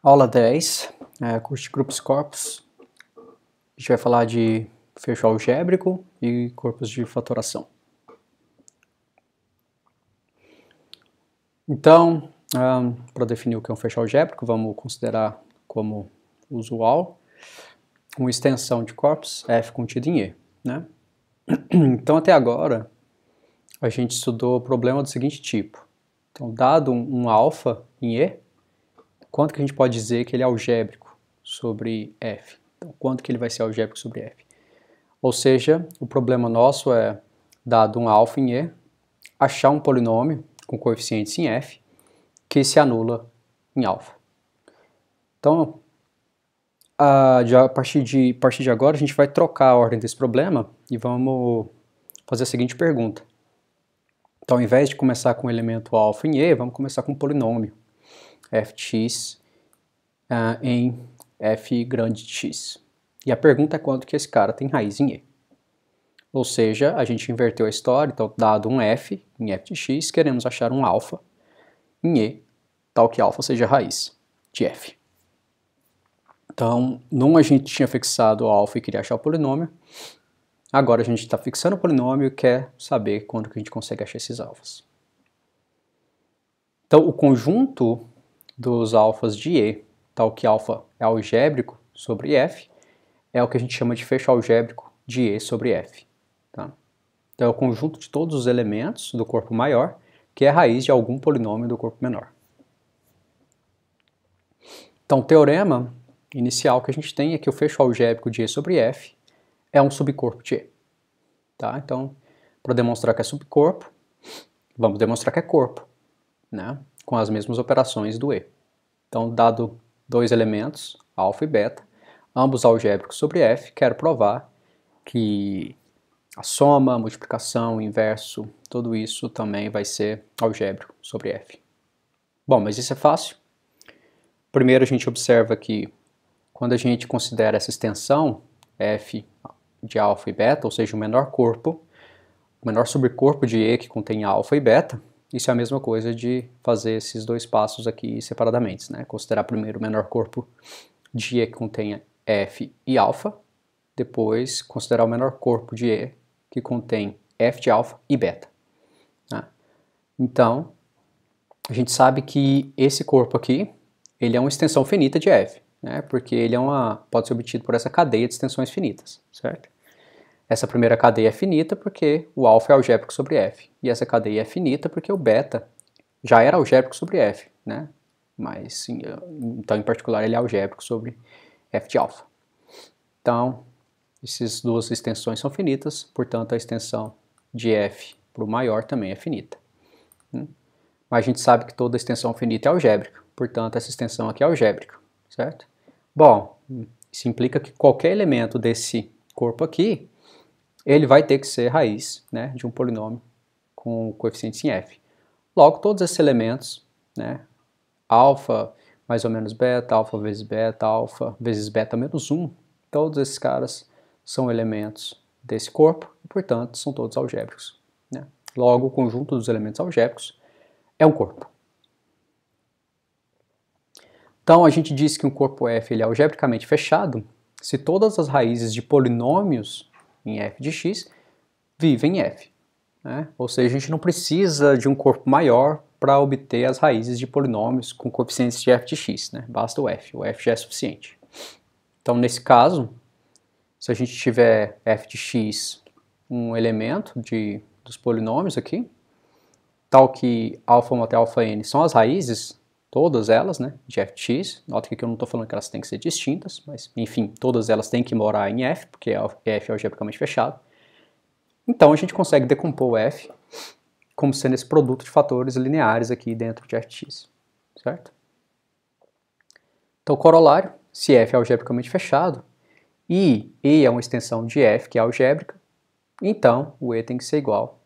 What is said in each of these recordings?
Aula 10, curso de grupos e corpos. A gente vai falar de fecho algébrico e corpos de fatoração. Então, para definir o que é um fecho algébrico, vamos considerar como usual uma extensão de corpos f contido em E, né? Então, até agora, a gente estudou o problema do seguinte tipo. Então, dado um alfa em E, quanto que a gente pode dizer que ele é algébrico sobre f? Então, quanto que ele vai ser algébrico sobre f? Ou seja, o problema nosso é, dado um alfa em E, achar um polinômio com coeficientes em f que se anula em alfa. Então, a partir de agora, a gente vai trocar a ordem desse problema e vamos fazer a seguinte pergunta. Então, ao invés de começar com o elemento alfa em E, vamos começar com um polinômio f de x em f grande de x. E a pergunta é quanto que esse cara tem raiz em E. Ou seja, a gente inverteu a história, então dado um f em f de x, queremos achar um alfa em E, tal que alfa seja a raiz de f. Então, num a gente tinha fixado o alfa e queria achar o polinômio, agora a gente está fixando o polinômio e quer saber quando que a gente consegue achar esses alfas. Então, o conjunto dos alfas de E, tal que alfa é algébrico sobre f, é o que a gente chama de fecho algébrico de E sobre f. Tá? Então, é o conjunto de todos os elementos do corpo maior, que é a raiz de algum polinômio do corpo menor. Então, o teorema inicial que a gente tem é que o fecho algébrico de E sobre f é um subcorpo de E. Tá? Então, para demonstrar que é subcorpo, vamos demonstrar que é corpo, né? Com as mesmas operações do E. Então, dado dois elementos, alfa e beta, ambos algébricos sobre f, quero provar que a soma, a multiplicação, o inverso, tudo isso também vai ser algébrico sobre f. Bom, mas isso é fácil. Primeiro a gente observa que quando a gente considera essa extensão, f de alfa e beta, ou seja, o menor corpo, o menor subcorpo de E que contém alfa e beta, isso é a mesma coisa de fazer esses dois passos aqui separadamente, né? Considerar primeiro o menor corpo de E que contém f e alfa, depois considerar o menor corpo de E que contém f de alfa e beta. Né? Então, a gente sabe que esse corpo aqui, ele é uma extensão finita de f, né? Porque ele pode ser obtido por essa cadeia de extensões finitas, certo? Essa primeira cadeia é finita porque o alfa é algébrico sobre f, e essa cadeia é finita porque o beta já era algébrico sobre f, né? Mas, então, em particular, ele é algébrico sobre f de alfa. Então, essas duas extensões são finitas, portanto, a extensão de f para o maior também é finita. Mas a gente sabe que toda extensão finita é algébrica, portanto, essa extensão aqui é algébrica, certo? Bom, isso implica que qualquer elemento desse corpo aqui, ele vai ter que ser raiz, né, de um polinômio com coeficientes em f. Logo, todos esses elementos, né, alfa mais ou menos beta, alfa vezes beta menos 1, todos esses caras são elementos desse corpo e, portanto, são todos algébricos. Né? Logo, o conjunto dos elementos algébricos é um corpo. Então, a gente diz que um corpo F ele é algebricamente fechado se todas as raízes de polinômios em f de x vivem em f. Né? Ou seja, a gente não precisa de um corpo maior para obter as raízes de polinômios com coeficientes de f de x. Né? Basta o f já é suficiente. Então, nesse caso, se a gente tiver f de x um elemento dos polinômios aqui, tal que α1 até αn são as raízes, todas elas, né, de f de x. Nota que aqui eu não estou falando que elas têm que ser distintas, mas, enfim, todas elas têm que morar em f, porque f é algebricamente fechado. Então, a gente consegue decompor o f como sendo esse produto de fatores lineares aqui dentro de f de x, certo? Então, corolário, se f é algebricamente fechado e E é uma extensão de f que é algébrica, então o E tem que ser igual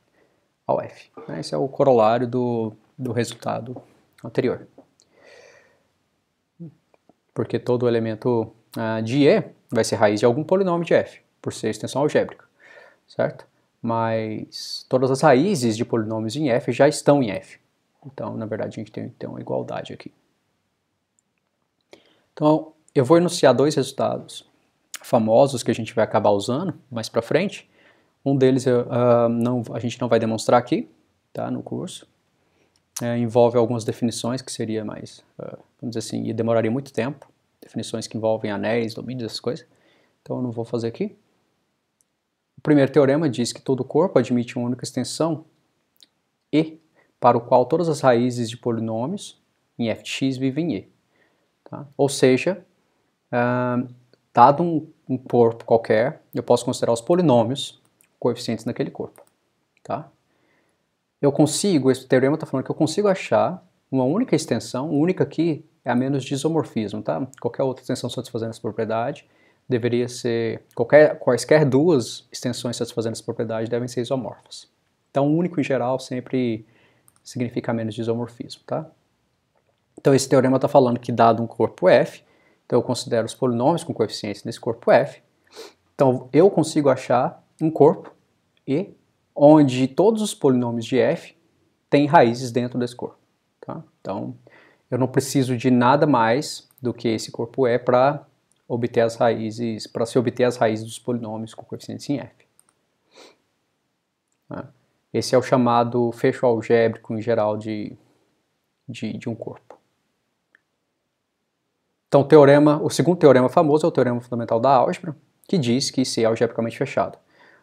ao f. Esse é o corolário do resultado anterior. Porque todo elemento de E vai ser raiz de algum polinômio de f, por ser extensão algébrica, certo? Mas todas as raízes de polinômios em f já estão em f. Então, na verdade, a gente tem uma igualdade aqui. Então, eu vou enunciar dois resultados famosos que a gente vai acabar usando mais para frente. Um deles a gente não vai demonstrar aqui, tá, no curso. Envolve algumas definições que seria mais, vamos dizer assim, e demoraria muito tempo. Definições que envolvem anéis, domínios, essas coisas. Então eu não vou fazer aqui. O primeiro teorema diz que todo corpo admite uma única extensão E, para o qual todas as raízes de polinômios em f de x vivem em E. Tá? Ou seja, dado um corpo qualquer, eu posso considerar os polinômios coeficientes naquele corpo. Tá? Esse teorema está falando que eu consigo achar uma única extensão, única aqui é a menos de isomorfismo, tá? Qualquer outra extensão satisfazendo essa propriedade deveria ser, quaisquer duas extensões satisfazendo essa propriedade devem ser isomorfas. Então, único em geral sempre significa menos de isomorfismo, tá? Então, esse teorema está falando que dado um corpo F, então eu considero os polinômios com coeficientes nesse corpo F, então eu consigo achar um corpo E onde todos os polinômios de f têm raízes dentro desse corpo. Tá? Então, eu não preciso de nada mais do que esse corpo E para obter as raízes, para se obter as raízes dos polinômios com coeficientes em f. Tá? Esse é o chamado fecho algébrico em geral de um corpo. Então, o segundo teorema famoso é o teorema fundamental da álgebra, que diz que C é algebricamente fechado.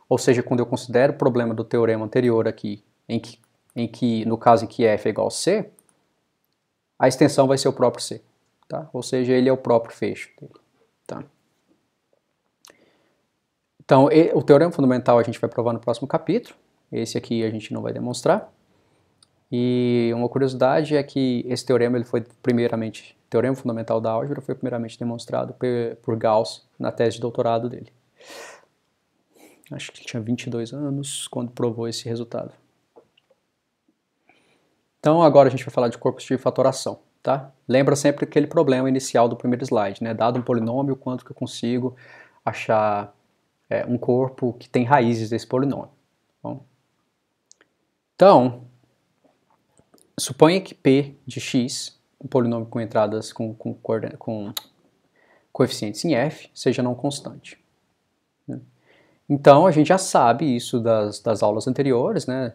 Ou seja, quando eu considero o problema do teorema anterior aqui, em que no caso em que f é igual a c, a extensão vai ser o próprio c. Tá? Ou seja, ele é o próprio fecho dele. Tá? Então, o teorema fundamental a gente vai provar no próximo capítulo. Esse aqui a gente não vai demonstrar. E uma curiosidade é que esse teorema, teorema fundamental da álgebra foi primeiramente demonstrado por Gauss na tese de doutorado dele. Acho que ele tinha 22 anos quando provou esse resultado. Então agora a gente vai falar de corpos de fatoração, tá? Lembra sempre aquele problema inicial do primeiro slide, né? Dado um polinômio, quanto que eu consigo achar um corpo que tem raízes desse polinômio. Bom, então, suponha que P de x, um polinômio com entradas com coeficientes em f, seja não constante. Né? Então, a gente já sabe isso das aulas anteriores, né,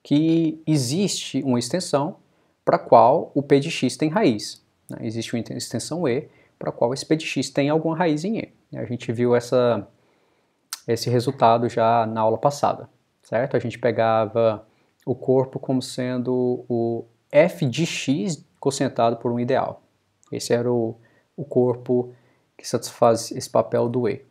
que existe uma extensão para a qual o p de x tem raiz. Né? Existe uma extensão E para a qual esse p de x tem alguma raiz em E. A gente viu esse resultado já na aula passada, certo? A gente pegava o corpo como sendo o f de x cocientado por um ideal. Esse era o corpo que satisfaz esse papel do E.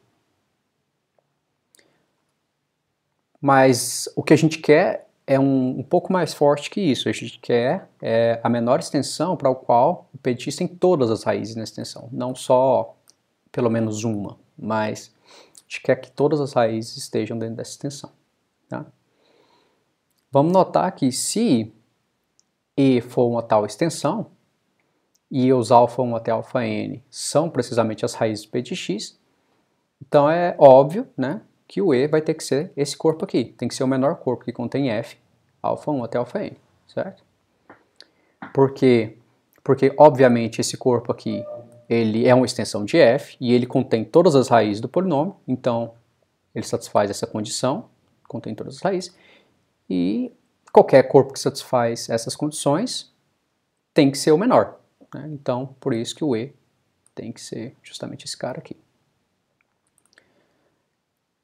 Mas o que a gente quer é um pouco mais forte que isso. A gente quer a menor extensão para o qual o p de x tem todas as raízes na extensão. Não só pelo menos uma, mas a gente quer que todas as raízes estejam dentro dessa extensão. Tá? Vamos notar que se E for uma tal extensão, e os alfa 1 até alfa n são precisamente as raízes do p de x, então é óbvio, né, que o E vai ter que ser esse corpo aqui. Tem que ser o menor corpo que contém f, alfa 1 até alfa n, certo? Por quê? Porque, obviamente, esse corpo aqui, ele é uma extensão de f, e ele contém todas as raízes do polinômio, então ele satisfaz essa condição, contém todas as raízes, e qualquer corpo que satisfaz essas condições tem que ser o menor. Né? Então, por isso que o E tem que ser justamente esse cara aqui.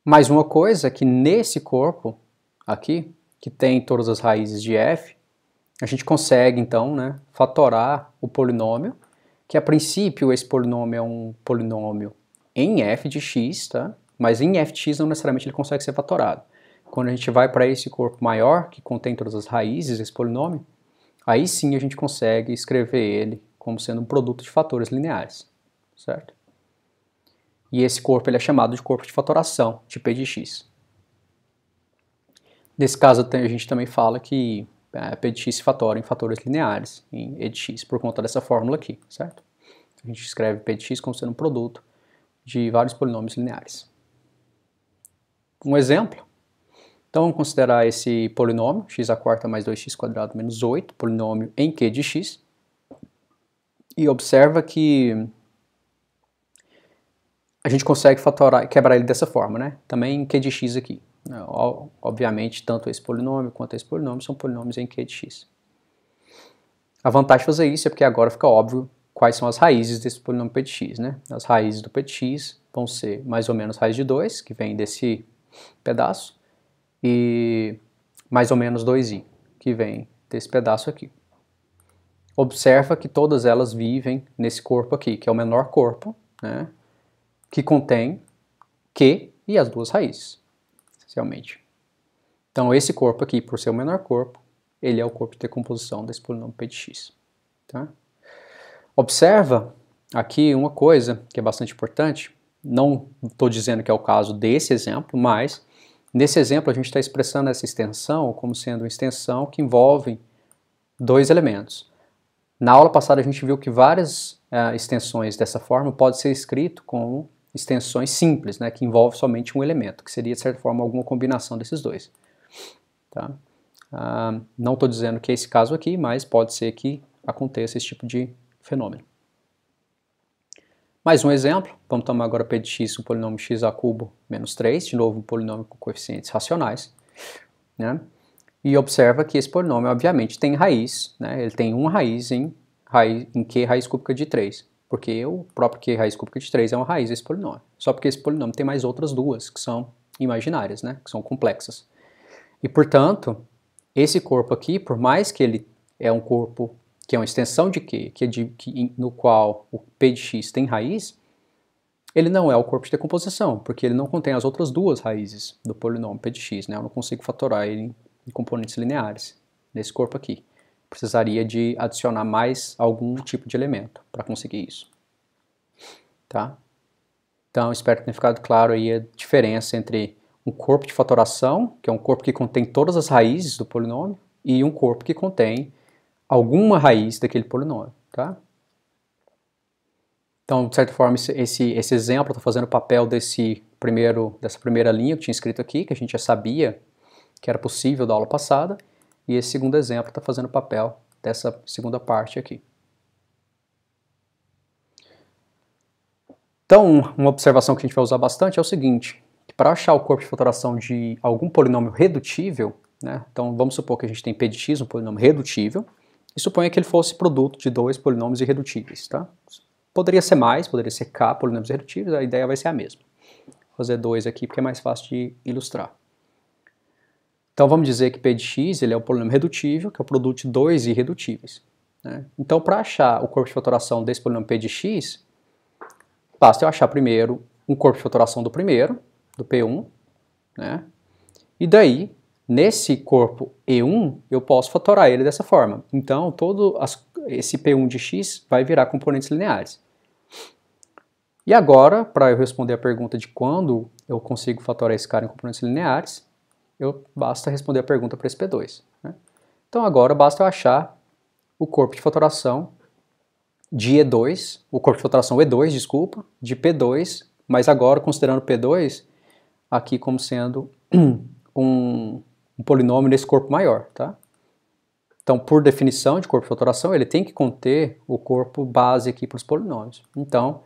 Mais uma coisa é que nesse corpo aqui, que tem todas as raízes de f, a gente consegue então, né, fatorar o polinômio, que a princípio esse polinômio é um polinômio em f de x, tá? Mas em f de x não necessariamente ele consegue ser fatorado. Quando a gente vai para esse corpo maior, que contém todas as raízes desse polinômio, aí sim a gente consegue escrever ele como sendo um produto de fatores lineares, certo? E esse corpo ele é chamado de corpo de fatoração, de p de x. Nesse caso a gente também fala que p de x se fatora em fatores lineares, em e de x, por conta dessa fórmula aqui, certo? A gente escreve p de x como sendo um produto de vários polinômios lineares. Um exemplo? Então vamos considerar esse polinômio, x² mais 2x² menos 8, polinômio em q de x, e observa que a gente consegue quebrar ele dessa forma, né? Também em Q de x aqui. Obviamente, tanto esse polinômio quanto esse polinômio são polinômios em Q de x. A vantagem de fazer isso é porque agora fica óbvio quais são as raízes desse polinômio P de x, né? As raízes do P de x vão ser mais ou menos raiz de 2, que vem desse pedaço, e mais ou menos 2i, que vem desse pedaço aqui. Observa que todas elas vivem nesse corpo aqui, que é o menor corpo, né? Que contém Q e as duas raízes, essencialmente. Então, esse corpo aqui, por ser o menor corpo, ele é o corpo de decomposição desse polinômio P de x. Tá? Observa aqui uma coisa que é bastante importante. Não estou dizendo que é o caso desse exemplo, mas nesse exemplo a gente está expressando essa extensão como sendo uma extensão que envolve dois elementos. Na aula passada a gente viu que várias extensões dessa forma podem ser escritas como extensões simples, né, que envolve somente um elemento, que seria de certa forma alguma combinação desses dois. Tá? Não estou dizendo que é esse caso aqui, mas pode ser que aconteça esse tipo de fenômeno. Mais um exemplo, vamos tomar agora P de x, um polinômio x a cubo menos 3, de novo um polinômio com coeficientes racionais, né? E observa que esse polinômio obviamente tem raiz, né? Ele tem uma raiz em Q raiz cúbica de 3, porque o próprio Q raiz cúbica de 3 é uma raiz desse polinômio, só porque esse polinômio tem mais outras duas, que são imaginárias, né? Que são complexas. E portanto, esse corpo aqui, por mais que ele é um corpo que é uma extensão de Q, no qual o P de x tem raiz, ele não é o corpo de decomposição, porque ele não contém as outras duas raízes do polinômio P de x, né? Eu não consigo fatorar ele em componentes lineares, nesse corpo aqui. Precisaria de adicionar mais algum tipo de elemento para conseguir isso. Tá? Então, espero que tenha ficado claro aí a diferença entre um corpo de fatoração, que é um corpo que contém todas as raízes do polinômio, e um corpo que contém alguma raiz daquele polinômio, tá? Então, de certa forma, esse exemplo está fazendo o papel dessa primeira linha que tinha escrito aqui, que a gente já sabia que era possível da aula passada, e esse segundo exemplo está fazendo o papel dessa segunda parte aqui. Então, uma observação que a gente vai usar bastante é o seguinte, que para achar o corpo de fatoração de algum polinômio redutível, né, então vamos supor que a gente tem P de x, um polinômio redutível, e suponha que ele fosse produto de dois polinômios irredutíveis, tá? Poderia ser mais, poderia ser k polinômios irredutíveis, a ideia vai ser a mesma. Vou fazer dois aqui porque é mais fácil de ilustrar. Então vamos dizer que P de x ele é um polinômio redutível, que é o produto de dois irredutíveis, né? Então para achar o corpo de fatoração desse polinômio P de x, basta eu achar primeiro um corpo de fatoração do primeiro, do P1, né? E daí, nesse corpo E1, eu posso fatorar ele dessa forma. Então, esse P1 de x vai virar componentes lineares. E agora, para eu responder a pergunta de quando eu consigo fatorar esse cara em componentes lineares, basta responder a pergunta para esse P2. Né? Então, agora basta eu achar o corpo de fatoração de E2, o corpo de fatoração E2, desculpa, de P2, mas agora considerando P2 aqui como sendo um polinômio nesse corpo maior, tá? Então, por definição de corpo de fatoração, ele tem que conter o corpo base aqui para os polinômios. Então,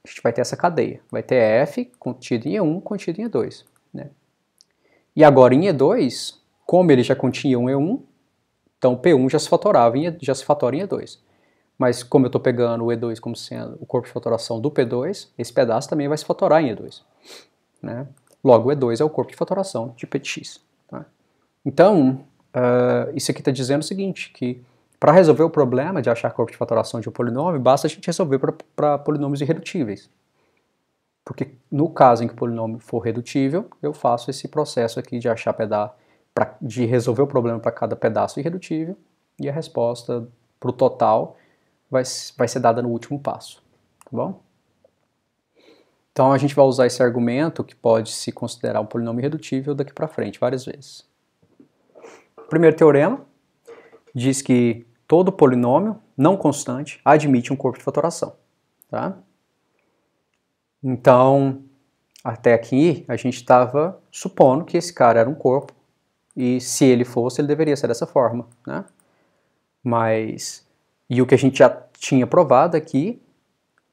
a gente vai ter essa cadeia. Vai ter F contido em E1, contido em E2. Né? E agora em E2, como ele já continha um E1, então P1 já se fatora em E2. Mas como eu estou pegando o E2 como sendo o corpo de fatoração do P2, esse pedaço também vai se fatorar em E2. Né? Logo, o E2 é o corpo de fatoração de P de x. Tá? Então, isso aqui está dizendo o seguinte, que para resolver o problema de achar corpo de fatoração de um polinômio, basta a gente resolver para polinômios irredutíveis. Porque no caso em que o polinômio for redutível, eu faço esse processo aqui de achar de resolver o problema para cada pedaço irredutível, e a resposta para o total vai ser dada no último passo. Tá bom? Então a gente vai usar esse argumento que pode se considerar um polinômio irredutível daqui para frente, várias vezes. O primeiro teorema diz que todo polinômio não constante admite um corpo de fatoração. Tá? Então, até aqui a gente estava supondo que esse cara era um corpo, e se ele fosse, ele deveria ser dessa forma. Né? E o que a gente já tinha provado aqui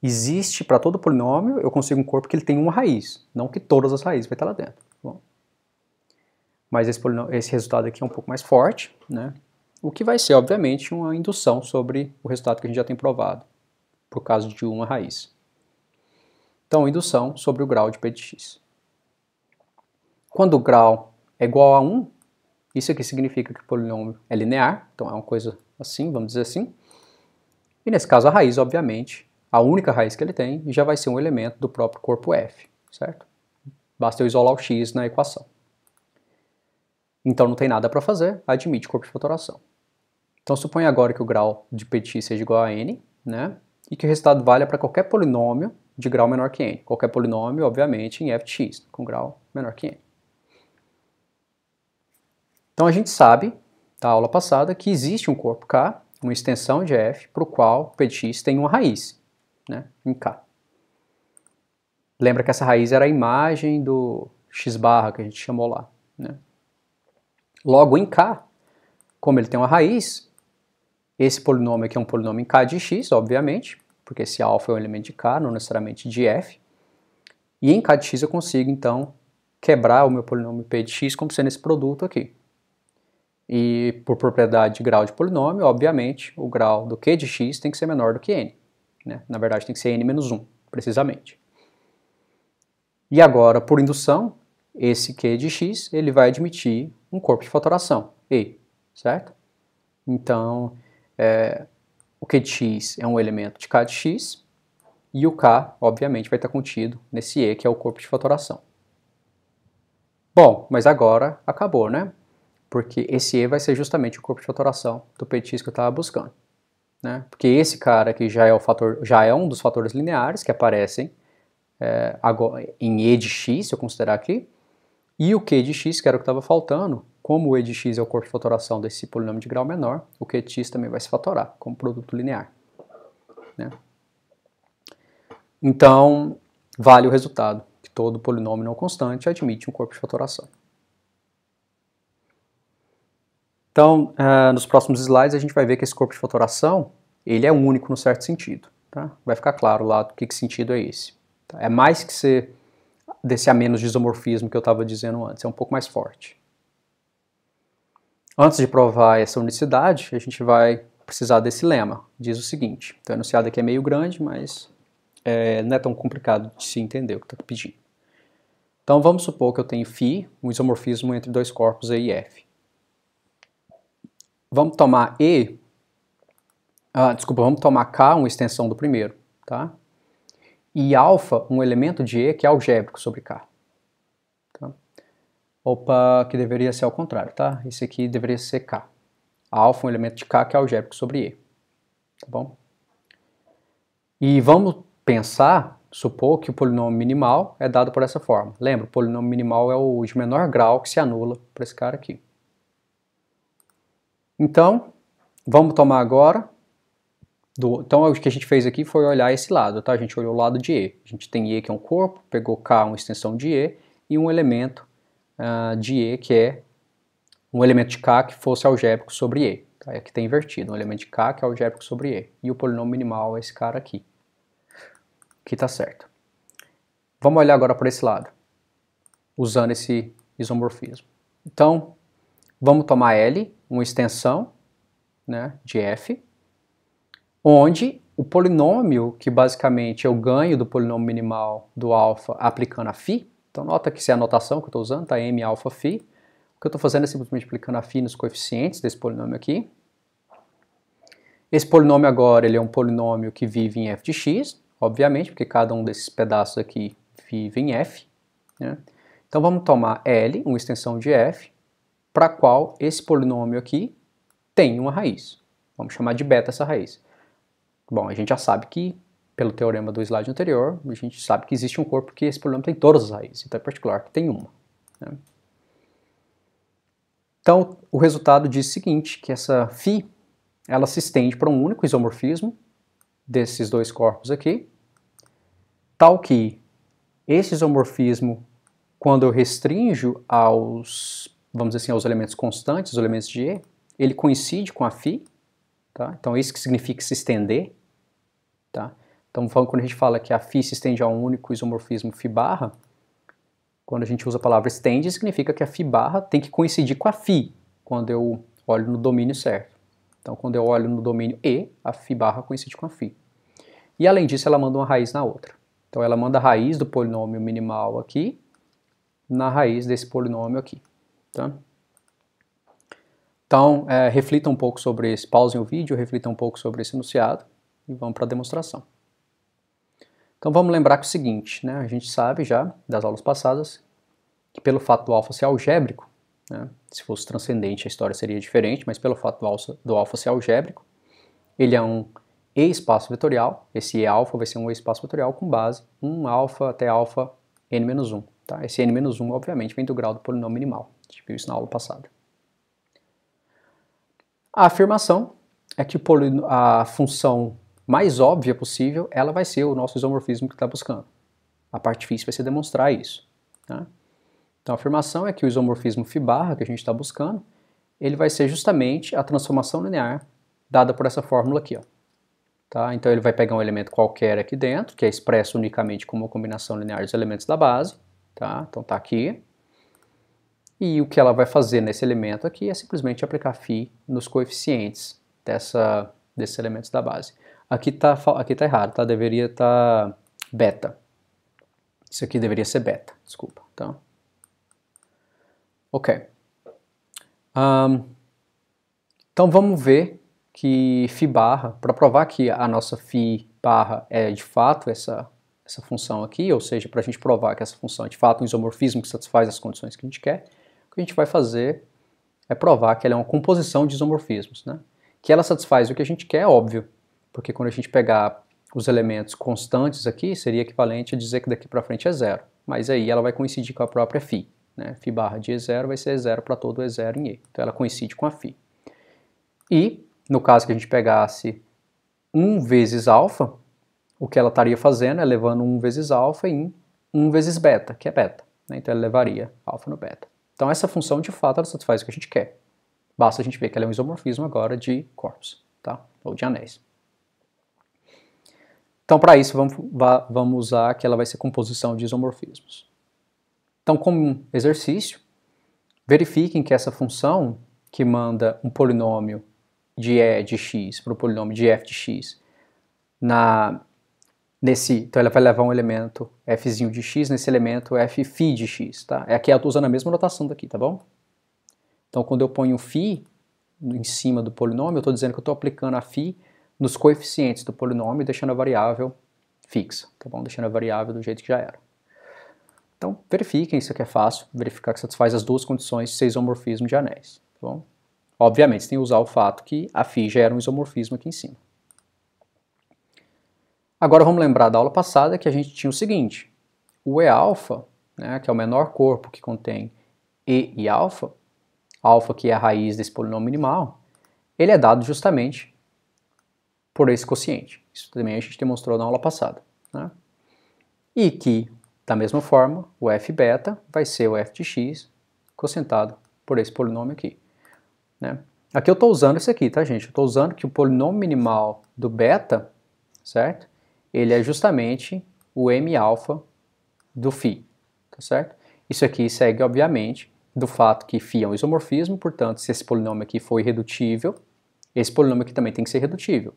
existe para todo polinômio, eu consigo um corpo que ele tem uma raiz, não que todas as raízes vai estar lá dentro. Bom, mas esse resultado aqui é um pouco mais forte, né? O que vai ser, obviamente, uma indução sobre o resultado que a gente já tem provado, por causa de uma raiz. Então, indução sobre o grau de p de x. Quando o grau é igual a 1, isso aqui significa que o polinômio é linear, então é uma coisa assim, vamos dizer assim. E nesse caso a raiz, obviamente, a única raiz que ele tem, já vai ser um elemento do próprio corpo f, certo? Basta eu isolar o x na equação. Então não tem nada para fazer, admite corpo de fatoração. Então suponha agora que o grau de p de x seja igual a n, né? E que o resultado valha para qualquer polinômio de grau menor que n. Qualquer polinômio, obviamente, em f de x, com grau menor que n. Então a gente sabe, da aula passada, que existe um corpo K, uma extensão de f, para o qual p de x tem uma raiz, né, em K. Lembra que essa raiz era a imagem do x barra que a gente chamou lá, né? Logo, em K, como ele tem uma raiz, esse polinômio aqui é um polinômio em K de x, obviamente, porque esse alfa é um elemento de K, não necessariamente de f. E em K de x eu consigo, então, quebrar o meu polinômio p de x como sendo esse produto aqui. E por propriedade de grau de polinômio, obviamente, o grau do q de x tem que ser menor do que n, né? Na verdade, tem que ser n menos 1, precisamente. E agora, por indução, esse q de x ele vai admitir um corpo de fatoração, E, certo? Então, o q de x é um elemento de k de x, e o k, obviamente, vai estar contido nesse E, que é o corpo de fatoração. Bom, mas agora acabou, né? Porque esse E vai ser justamente o corpo de fatoração do p de x que eu estava buscando, né? Porque esse cara aqui já é um dos fatores lineares que aparecem agora, em E de x, se eu considerar aqui, e o q de x, que era o que estava faltando, como o E de x é o corpo de fatoração desse polinômio de grau menor, o q de x também vai se fatorar como produto linear, né? Então, vale o resultado, que todo polinômio não constante admite um corpo de fatoração. Então, nos próximos slides a gente vai ver que esse corpo de fatoração, ele é único no certo sentido, tá? Vai ficar claro lá do que sentido é esse. Tá? É mais que ser desse a menos de isomorfismo que eu estava dizendo antes, é um pouco mais forte. Antes de provar essa unicidade, a gente vai precisar desse lema. Diz o seguinte, então o enunciado aqui é meio grande, mas não é tão complicado de se entender o que está pedindo. Então vamos supor que eu tenho φ, um isomorfismo entre dois corpos E e F. Vamos tomar vamos tomar K uma extensão do primeiro, tá? E alfa um elemento de E que é algébrico sobre K. Tá? Opa, que deveria ser ao contrário, tá? Esse aqui deveria ser K. Alfa um elemento de K que é algébrico sobre E. Tá bom? E vamos supor que o polinômio minimal é dado por essa forma. Lembra, o polinômio minimal é o de menor grau que se anula para esse cara aqui. Então, vamos tomar agora... Então, o que a gente fez aqui foi olhar esse lado, tá? A gente olhou o lado de E. A gente tem E que é um corpo, pegou K, uma extensão de E, e um elemento de E que é um elemento de K que fosse algébrico sobre E. Tá? Aqui está invertido, um elemento de K que é algébrico sobre E. E o polinômio minimal é esse cara aqui. Aqui está certo. Vamos olhar agora para esse lado, usando esse isomorfismo. Então, vamos tomar L, uma extensão, né, de F, onde o polinômio, que basicamente é o ganho do polinômio minimal do alfa aplicando a φ, então nota que isso é a notação que eu estou usando, tá? M alfa φ. O que eu estou fazendo é simplesmente aplicando a φ nos coeficientes desse polinômio aqui. Esse polinômio agora ele é um polinômio que vive em f de x, obviamente, porque cada um desses pedaços aqui vive em f, né? Então vamos tomar L, uma extensão de f, para a qual esse polinômio aqui tem uma raiz. Vamos chamar de beta essa raiz. Bom, a gente já sabe que, pelo teorema do slide anterior, a gente sabe que existe um corpo que esse polinômio tem todas as raízes, então é particular que tem uma, né? Então, o resultado diz o seguinte, que essa φ, ela se estende para um único isomorfismo desses dois corpos aqui, tal que esse isomorfismo, quando eu restringo vamos dizer assim, aos elementos constantes, os elementos de E, ele coincide com a φ, tá? Então isso que significa se estender, tá? Então, quando a gente fala que a φ se estende a um único isomorfismo φ barra, quando a gente usa a palavra estende, significa que a φ barra tem que coincidir com a φ, quando eu olho no domínio certo. Então, quando eu olho no domínio E, a φ barra coincide com a φ. E, além disso, ela manda uma raiz na outra. Então, ela manda a raiz do polinômio minimal aqui na raiz desse polinômio aqui. Tá? Então, reflita um pouco sobre esse, pausem o vídeo, reflita um pouco sobre esse enunciado e vamos para a demonstração. Então, vamos lembrar que é o seguinte, né? A gente sabe já, das aulas passadas, que pelo fato do alfa ser algébrico, né? Se fosse transcendente a história seria diferente, mas pelo fato do alfa ser algébrico, ele é um E-espaço vetorial, esse E-alfa vai ser um E-espaço vetorial com base 1 alfa até alfa n-1. Tá? Esse n-1, obviamente, vem do grau do polinômio minimal. A gente viu isso na aula passada. A afirmação é que a função mais óbvia possível, ela vai ser o nosso isomorfismo que está buscando. A parte difícil vai ser demonstrar isso. Tá? Então a afirmação é que o isomorfismo φ barra que a gente está buscando, ele vai ser justamente a transformação linear dada por essa fórmula aqui. Ó. Tá? Então ele vai pegar um elemento qualquer aqui dentro, que é expresso unicamente como uma combinação linear dos elementos da base. Tá? Então está aqui. E o que ela vai fazer nesse elemento aqui é simplesmente aplicar φ nos coeficientes desses elementos da base. Aqui tá errado, tá? Deveria estar beta. Isso aqui deveria ser beta, desculpa. Tá? Ok. Então vamos ver que φ barra, para provar que a nossa φ barra é de fato essa função aqui, ou seja, para a gente provar que essa função é de fato um isomorfismo que satisfaz as condições que a gente quer, o que a gente vai fazer é provar que ela é uma composição de isomorfismos. Né? Que ela satisfaz o que a gente quer, é óbvio, porque quando a gente pegar os elementos constantes aqui, seria equivalente a dizer que daqui para frente é zero. Mas aí ela vai coincidir com a própria φ. Né? Φ barra de E0 vai ser E0 para todo E0 em E. Então ela coincide com a φ. E, no caso que a gente pegasse 1 vezes alfa, o que ela estaria fazendo é levando 1 vezes alfa em 1 vezes beta, que é beta. Né? Então ela levaria alfa no beta. Então essa função, de fato, ela satisfaz o que a gente quer. Basta a gente ver que ela é um isomorfismo agora de corpos, tá? Ou de anéis. Então, para isso, vamos usar que ela vai ser composição de isomorfismos. Então, como exercício, verifiquem que essa função que manda um polinômio de E de x para o polinômio de f de x, então ela vai levar um elemento fzinho de x nesse elemento f⁵ de x, tá? Aqui eu estou usando a mesma notação daqui, tá bom? Então quando eu ponho φ em cima do polinômio, eu estou dizendo que eu estou aplicando a φ nos coeficientes do polinômio e deixando a variável fixa, tá bom? Deixando a variável do jeito que já era. Então verifiquem, isso aqui é fácil, verificar que satisfaz as duas condições de ser isomorfismo de anéis, tá bom? Obviamente, você tem que usar o fato que a φ já era um isomorfismo aqui em cima. Agora vamos lembrar da aula passada que a gente tinha o seguinte, o E-alfa, né, que é o menor corpo que contém E e alfa que é a raiz desse polinômio minimal, ele é dado justamente por esse quociente. Isso também a gente demonstrou na aula passada. Né? E que, da mesma forma, o f beta vai ser o f de x quocientado por esse polinômio aqui. Né? Aqui eu estou usando isso aqui, tá, gente? Eu estou usando que o polinômio minimal do beta, certo? Ele é justamente o m-alfa do φ, tá certo? Isso aqui segue, obviamente, do fato que φ é um isomorfismo, portanto, se esse polinômio aqui for irredutível, esse polinômio aqui também tem que ser irredutível,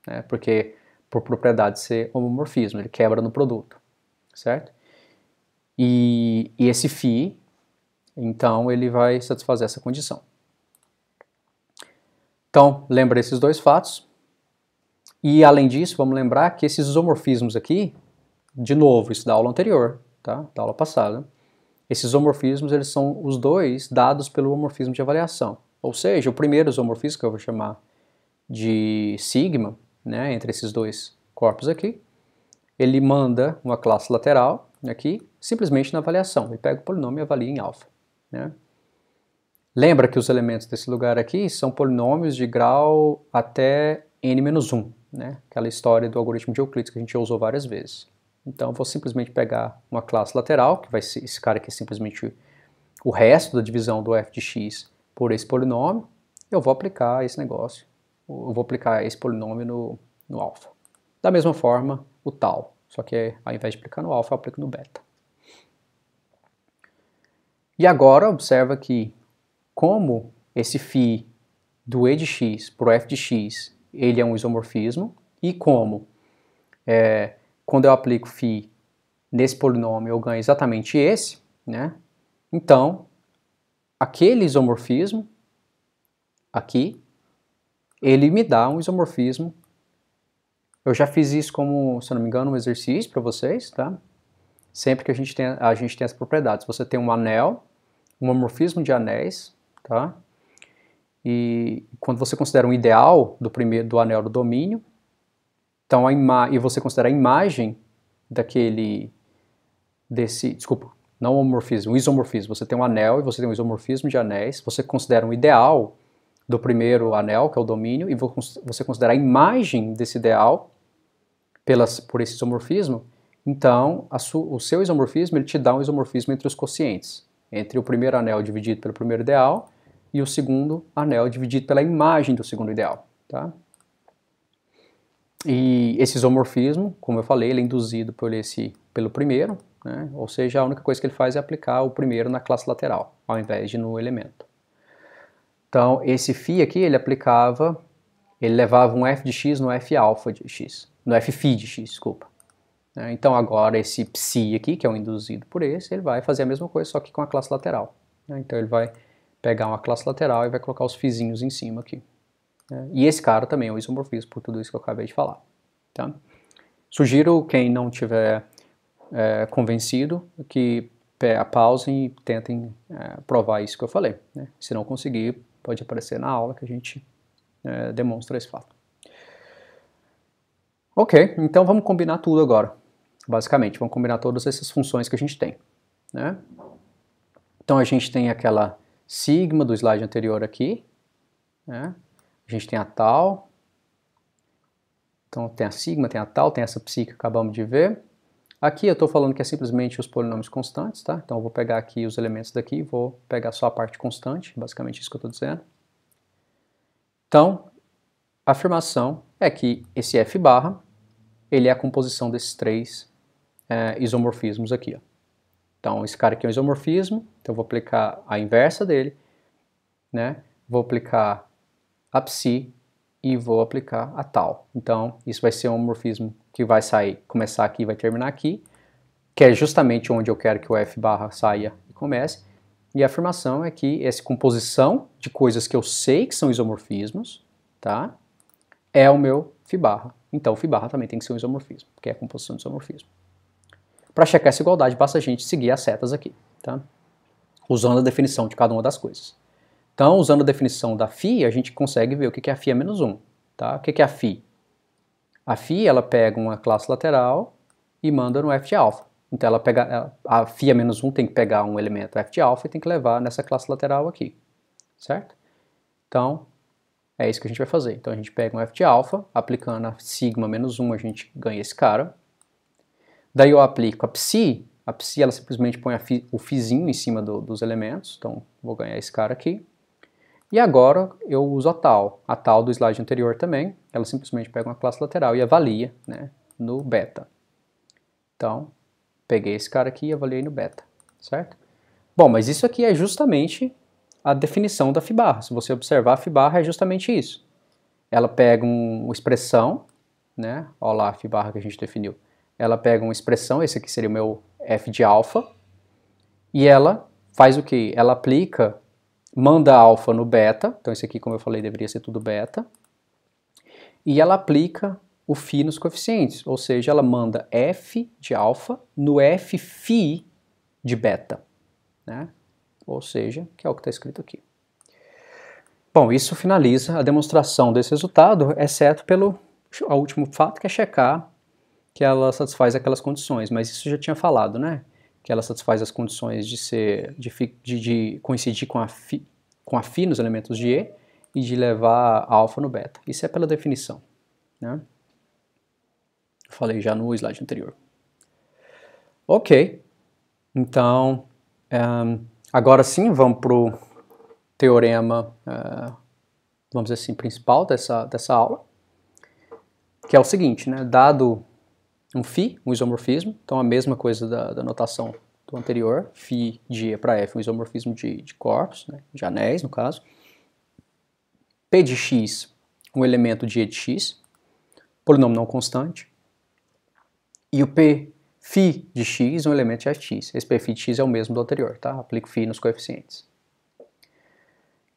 né? Porque, por propriedade de ser homomorfismo, ele quebra no produto, certo? E esse φ, então, ele vai satisfazer essa condição. Então, lembra esses dois fatos. E, além disso, vamos lembrar que esses isomorfismos aqui, de novo, isso da aula anterior, tá? Da aula passada, esses isomorfismos, eles são os dois dados pelo homomorfismo de avaliação. Ou seja, o primeiro isomorfismo, que eu vou chamar de sigma, né, entre esses dois corpos aqui, ele manda uma classe lateral aqui, simplesmente na avaliação. Ele pega o polinômio e avalia em alfa. Né? Lembra que os elementos desse lugar aqui são polinômios de grau até n-1, né? Aquela história do algoritmo de Euclides que a gente já usou várias vezes. Então eu vou simplesmente pegar uma classe lateral, que vai ser esse cara aqui é simplesmente o resto da divisão do f de x por esse polinômio, eu vou aplicar esse negócio, eu vou aplicar esse polinômio no alfa. Da mesma forma, o tal, só que ao invés de aplicar no alfa, eu aplico no beta. E agora observa que como esse φ do e de x para o f de x, ele é um isomorfismo, e como quando eu aplico φ nesse polinômio eu ganho exatamente esse, né? Então, aquele isomorfismo aqui, ele me dá um isomorfismo. Eu já fiz isso como, se eu não me engano, um exercício para vocês, tá? Sempre que a gente tem essa propriedade. Se você tem um anel, um homomorfismo de anéis, tá? E quando você considera um ideal do anel do domínio, então e você considera a imagem desculpa, não homomorfismo, um isomorfismo. Você tem um anel e você tem um isomorfismo de anéis, você considera um ideal do primeiro anel, que é o domínio, e você considera a imagem desse ideal por esse isomorfismo, então o seu isomorfismo ele te dá um isomorfismo entre os quocientes, entre o primeiro anel dividido pelo primeiro ideal e o segundo anel dividido pela imagem do segundo ideal. Tá? E esse isomorfismo, como eu falei, ele é induzido pelo primeiro, né? Ou seja, a única coisa que ele faz é aplicar o primeiro na classe lateral, ao invés de no elemento. Então, esse φ aqui, ele levava um f de x no f alfa de x, no f φ de x, desculpa. Então, agora esse psi aqui, que é o induzido por esse, ele vai fazer a mesma coisa, só que com a classe lateral. Então, ele vai pegar uma classe lateral e vai colocar os φzinhos em cima aqui. E esse cara também é um isomorfismo, por tudo isso que eu acabei de falar. Tá? Sugiro, quem não tiver convencido, que pausem e tentem provar isso que eu falei. Né? Se não conseguir, pode aparecer na aula que a gente demonstra esse fato. Ok, então vamos combinar tudo agora. Basicamente, vamos combinar todas essas funções que a gente tem. Né? Então a gente tem aquela sigma do slide anterior aqui. Né? A gente tem a tal. Então tem a sigma, tem a tal, tem essa psi que acabamos de ver. Aqui eu estou falando que é simplesmente os polinômios constantes, tá? Então eu vou pegar aqui os elementos daqui e vou pegar só a parte constante, basicamente isso que eu estou dizendo. Então, a afirmação é que esse f barra, ele é a composição desses três isomorfismos aqui. Ó. Então, esse cara aqui é um isomorfismo, então eu vou aplicar a inversa dele, né? Vou aplicar a psi e vou aplicar a tal. Então, isso vai ser um homomorfismo que vai começar aqui e vai terminar aqui, que é justamente onde eu quero que o f barra saia e comece. E a afirmação é que essa composição de coisas que eu sei que são isomorfismos, tá? É o meu φ barra. Então, o φ barra também tem que ser um isomorfismo, porque é a composição de isomorfismo. Para checar essa igualdade, basta a gente seguir as setas aqui, tá? Usando a definição de cada uma das coisas. Então, usando a definição da φ, a gente consegue ver o que é a φ a menos 1. Tá? O que é a φ? A φ, ela pega uma classe lateral e manda no f de alfa. Então, a φ a menos 1 tem que pegar um elemento f de alfa e tem que levar nessa classe lateral aqui. Certo? Então, é isso que a gente vai fazer. Então, a gente pega um f de alfa, aplicando a sigma menos 1, a gente ganha esse cara. Daí eu aplico a psi ela simplesmente põe o φzinho em cima dos elementos, então vou ganhar esse cara aqui. E agora eu uso a tal do slide anterior também, ela simplesmente pega uma classe lateral e avalia, né, no beta. Então, peguei esse cara aqui e avaliei no beta, certo? Bom, mas isso aqui é justamente a definição da φ barra. Se você observar, a φ barra é justamente isso. Ela pega uma expressão, né, olha lá a φ barra que a gente definiu. Ela pega uma expressão, esse aqui seria o meu f de alfa, e ela faz o quê? Ela manda alfa no beta, então esse aqui, como eu falei, deveria ser tudo beta, e ela aplica o φ nos coeficientes, ou seja, ela manda f de alfa no f φ de beta, né? Ou seja, que é o que está escrito aqui. Bom, isso finaliza a demonstração desse resultado, exceto pelo último fato, que é checar que ela satisfaz aquelas condições, mas isso eu já tinha falado, né? Que ela satisfaz as condições de coincidir com a φ nos elementos de E e de levar alfa no beta. Isso é pela definição, né? Eu falei já no slide anterior. Ok, então agora sim vamos para o teorema, vamos dizer assim, principal dessa aula. que é o seguinte, né? Dado um φ, um isomorfismo, então a mesma coisa da notação do anterior, φ de E para F, um isomorfismo de corpos, né? De anéis, no caso. P de x, um elemento de E de x, polinômio não constante. E o P φ de x, um elemento de f de x. Esse P φ de x é o mesmo do anterior, tá? Aplico φ nos coeficientes.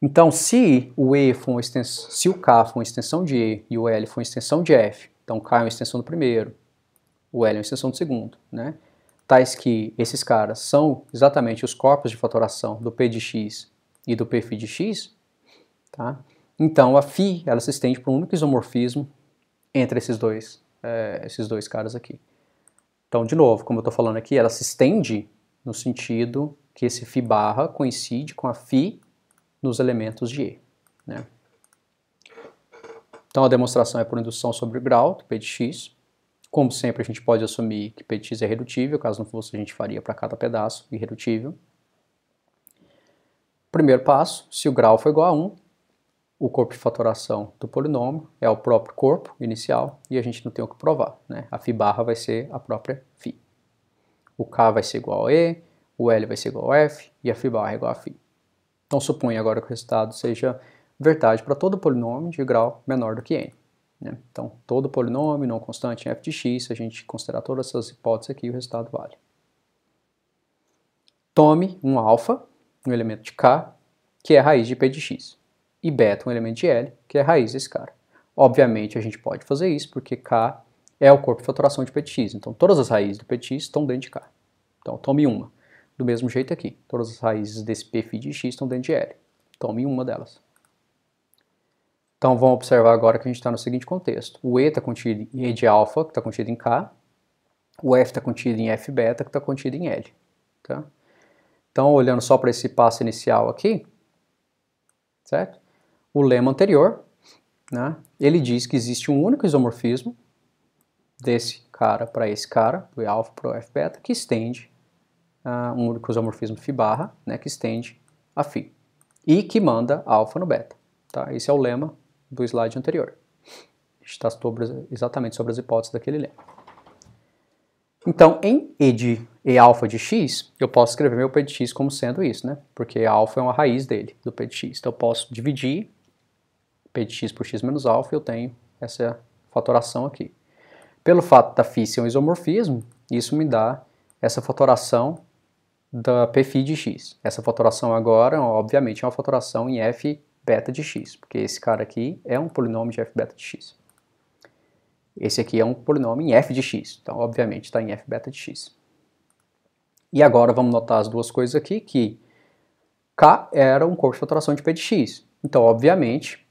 Então, se o E for uma extensão, se o K for uma extensão de E e o L for uma extensão de F, então K é uma extensão do primeiro, o L é uma extensão do segundo, né? Tais que esses caras são exatamente os corpos de fatoração do P de x e do P φ de x, tá? Então a φ ela se estende para um único isomorfismo entre esses dois caras aqui. Então, de novo, como eu estou falando aqui, ela se estende no sentido que esse φ barra coincide com a φ nos elementos de E, né? Então a demonstração é por indução sobre o grau do P de x. Como sempre, a gente pode assumir que P de x é irredutível, caso não fosse, a gente faria para cada pedaço irredutível. Primeiro passo, se o grau for igual a 1, o corpo de fatoração do polinômio é o próprio corpo inicial e a gente não tem o que provar, né? A φ barra vai ser a própria φ. O K vai ser igual a E, o L vai ser igual a F e a φ barra é igual a φ. Então suponha agora que o resultado seja verdade para todo polinômio de grau menor do que n. Né? Então todo polinômio não constante em f de x, se a gente considerar todas essas hipóteses aqui, o resultado vale. Tome um alfa, um elemento de k, que é a raiz de p de x, e beta, um elemento de L, que é a raiz desse cara. Obviamente a gente pode fazer isso porque k é o corpo de fatoração de p de x, então todas as raízes do p de x estão dentro de k. Então tome uma. Do mesmo jeito aqui, todas as raízes desse P φ de x estão dentro de L. Tome uma delas. Então vamos observar agora que a gente está no seguinte contexto. O E está contido em E de alfa, que está contido em K. O F está contido em F beta, que está contido em L. Tá? Então, olhando só para esse passo inicial aqui, certo? O lema anterior, né, ele diz que existe um único isomorfismo desse cara para esse cara, do E alfa para o F beta, que estende um único isomorfismo φ barra, né, que estende a φ e que manda alfa no beta. Tá? Esse é o lema do slide anterior. A gente está exatamente sobre as hipóteses daquele lema. Então, em E alfa de x, eu posso escrever meu P de x como sendo isso, né? Porque alfa é uma raiz dele, do P de x. Então eu posso dividir P de x por x menos alfa e eu tenho essa fatoração aqui. Pelo fato da φ ser um isomorfismo, isso me dá essa fatoração da P φ de x. Essa fatoração agora, obviamente, é uma fatoração em f beta de x, porque esse cara aqui é um polinômio de f beta de x. Esse aqui é um polinômio em f de x, então obviamente está em f beta de x. E agora vamos notar as duas coisas aqui, que k era um corpo de fatoração de p de x. Então, obviamente,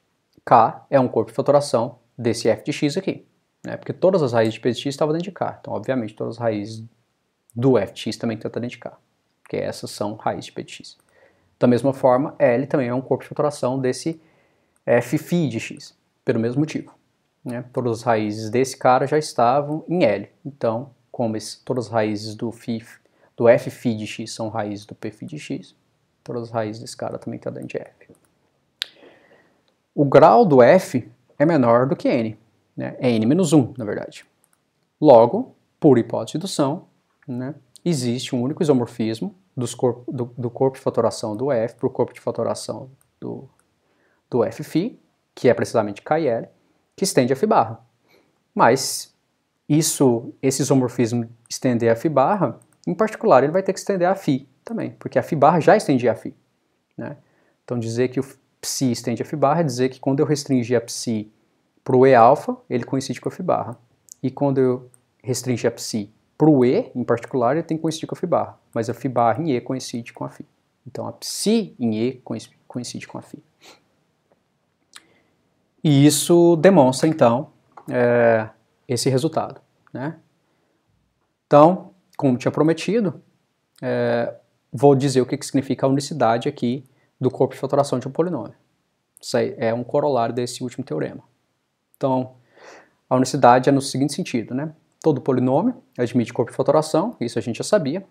k é um corpo de fatoração desse f de x aqui, né? Porque todas as raízes de p de x estavam dentro de k. Então, obviamente, todas as raízes do f de x também estão dentro de k. Porque essas são raízes de p de x. Da mesma forma, L também é um corpo de fatoração desse f φ de x, pelo mesmo motivo. Né? Todas as raízes desse cara já estavam em L. Então, como todas as raízes do f φ de x são raízes do p φ de x, todas as raízes desse cara também estão dentro de f. O grau do f é menor do que n. Né? É n menos 1, na verdade. Logo, por hipótese de indução, né, existe um único isomorfismo do corpo de fatoração do F para o corpo de fatoração do F φ, que é precisamente K e L, que estende a φ barra. Mas esse isomorfismo estender a φ barra, em particular, ele vai ter que estender a φ também, porque a φ barra já estendia a φ. Né? Então dizer que o psi estende a φ barra é dizer que quando eu restringir a psi para o E alfa, ele coincide com a φ barra. E quando eu restringir a psi para o E, em particular, ele tem que coincidir com a φ barra, mas a φ barra em E coincide com a φ. Então, a psi em E coincide com a φ. E isso demonstra, então, esse resultado. Né? Então, como tinha prometido, vou dizer o que significa a unicidade aqui do corpo de fatoração de um polinômio. Isso aí é um corolário desse último teorema. Então, a unicidade é no seguinte sentido, né? Todo polinômio admite corpo de fatoração, isso a gente já sabia.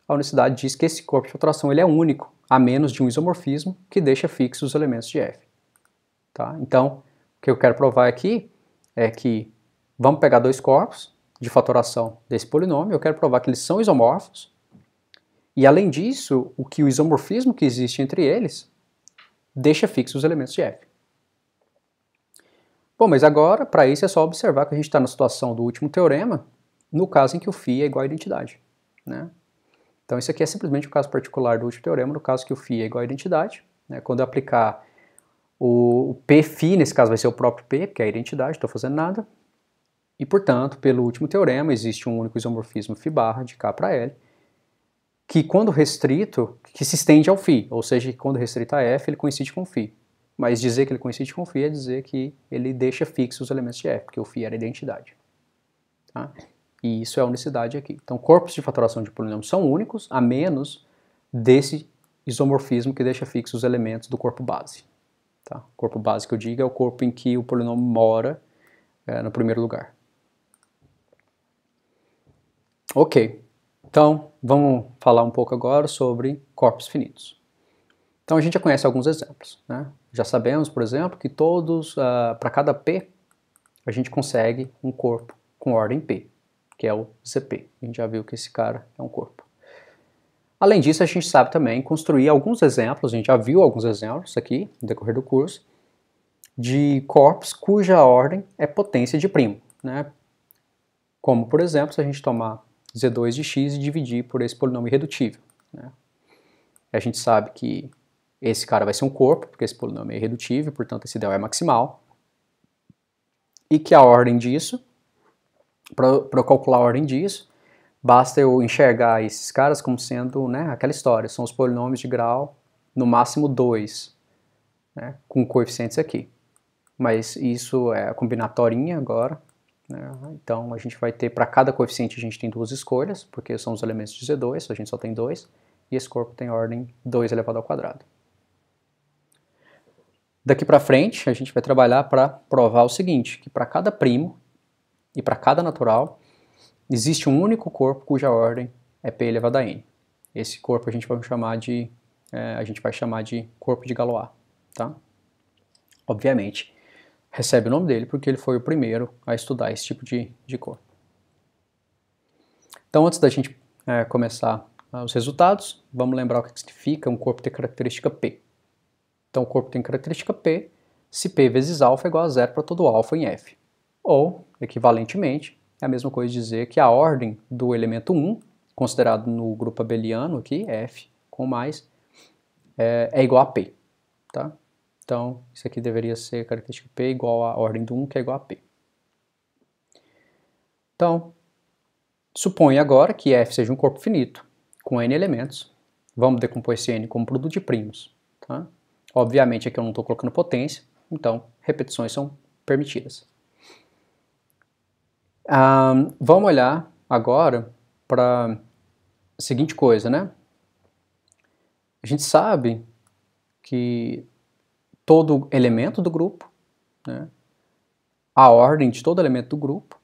A unicidade diz que esse corpo de fatoração ele é único, a menos de um isomorfismo que deixa fixos os elementos de F. Tá? Então, o que eu quero provar aqui é que Vamos pegar dois corpos de fatoração desse polinômio, eu quero provar que eles são isomorfos, e além disso, o isomorfismo que existe entre eles deixa fixos os elementos de F. Bom, mas agora, para isso, é só observar que a gente está na situação do último teorema, no caso em que o φ é igual à identidade, né? Então isso aqui é simplesmente o caso particular do último teorema, no caso que o φ é igual à identidade, né? Quando eu aplicar o Pφ, nesse caso vai ser o próprio P, porque é a identidade, não estou fazendo nada, e portanto, pelo último teorema, existe um único isomorfismo φ barra de K para L, que quando restrito, que se estende ao φ, ou seja, que quando restrito a F, ele coincide com o φ. Mas dizer que ele coincide com o φ é dizer que ele deixa fixos os elementos de F, porque o φ era a identidade. Tá? E isso é a unicidade aqui. Então, corpos de fatoração de polinômios são únicos, a menos desse isomorfismo que deixa fixos os elementos do corpo base. Tá? O corpo base que eu digo é o corpo em que o polinômio mora no primeiro lugar. Ok, então vamos falar um pouco agora sobre corpos finitos. Então a gente já conhece alguns exemplos, né? Já sabemos, por exemplo, que para cada P, a gente consegue um corpo com ordem P, que é o ZP. A gente já viu que esse cara é um corpo. Além disso, a gente sabe também construir alguns exemplos, a gente já viu alguns exemplos aqui no decorrer do curso, de corpos cuja ordem é potência de primo, né? Como, por exemplo, se a gente tomar Z2 de x e dividir por esse polinômio irredutível, né? A gente sabe que esse cara vai ser um corpo, porque esse polinômio é irredutível, portanto esse del é maximal. E que a ordem disso, para eu calcular a ordem disso, basta eu enxergar esses caras como sendo, né, aquela história, são os polinômios de grau no máximo 2, né, com coeficientes aqui. Mas isso é a combinatorinha agora, né? Então a gente vai ter, para cada coeficiente a gente tem duas escolhas, porque são os elementos de Z2, a gente só tem 2, e esse corpo tem ordem 2 elevado ao quadrado. Daqui para frente, a gente vai trabalhar para provar o seguinte, que para cada primo e para cada natural, existe um único corpo cuja ordem é P elevado a N. Esse corpo a gente vai chamar de corpo de Galois, tá? Obviamente, recebe o nome dele porque ele foi o primeiro a estudar esse tipo de corpo. Então, antes da gente começar os resultados, vamos lembrar o que significa um corpo ter característica P. Então, o corpo tem característica P se P vezes alfa é igual a zero para todo alfa em F. Ou, equivalentemente, é a mesma coisa de dizer que a ordem do elemento 1, considerado no grupo abeliano aqui, F com mais, é igual a P. Tá? Então, isso aqui deveria ser característica P igual à ordem do 1, que é igual a P. Então, suponha agora que F seja um corpo finito, com N elementos. Vamos decompor esse N como produto de primos. Tá? Obviamente aqui eu não estou colocando potência, então repetições são permitidas. Vamos olhar agora para a seguinte coisa, né? A gente sabe que todo elemento do grupo, né, a ordem de todo elemento do grupo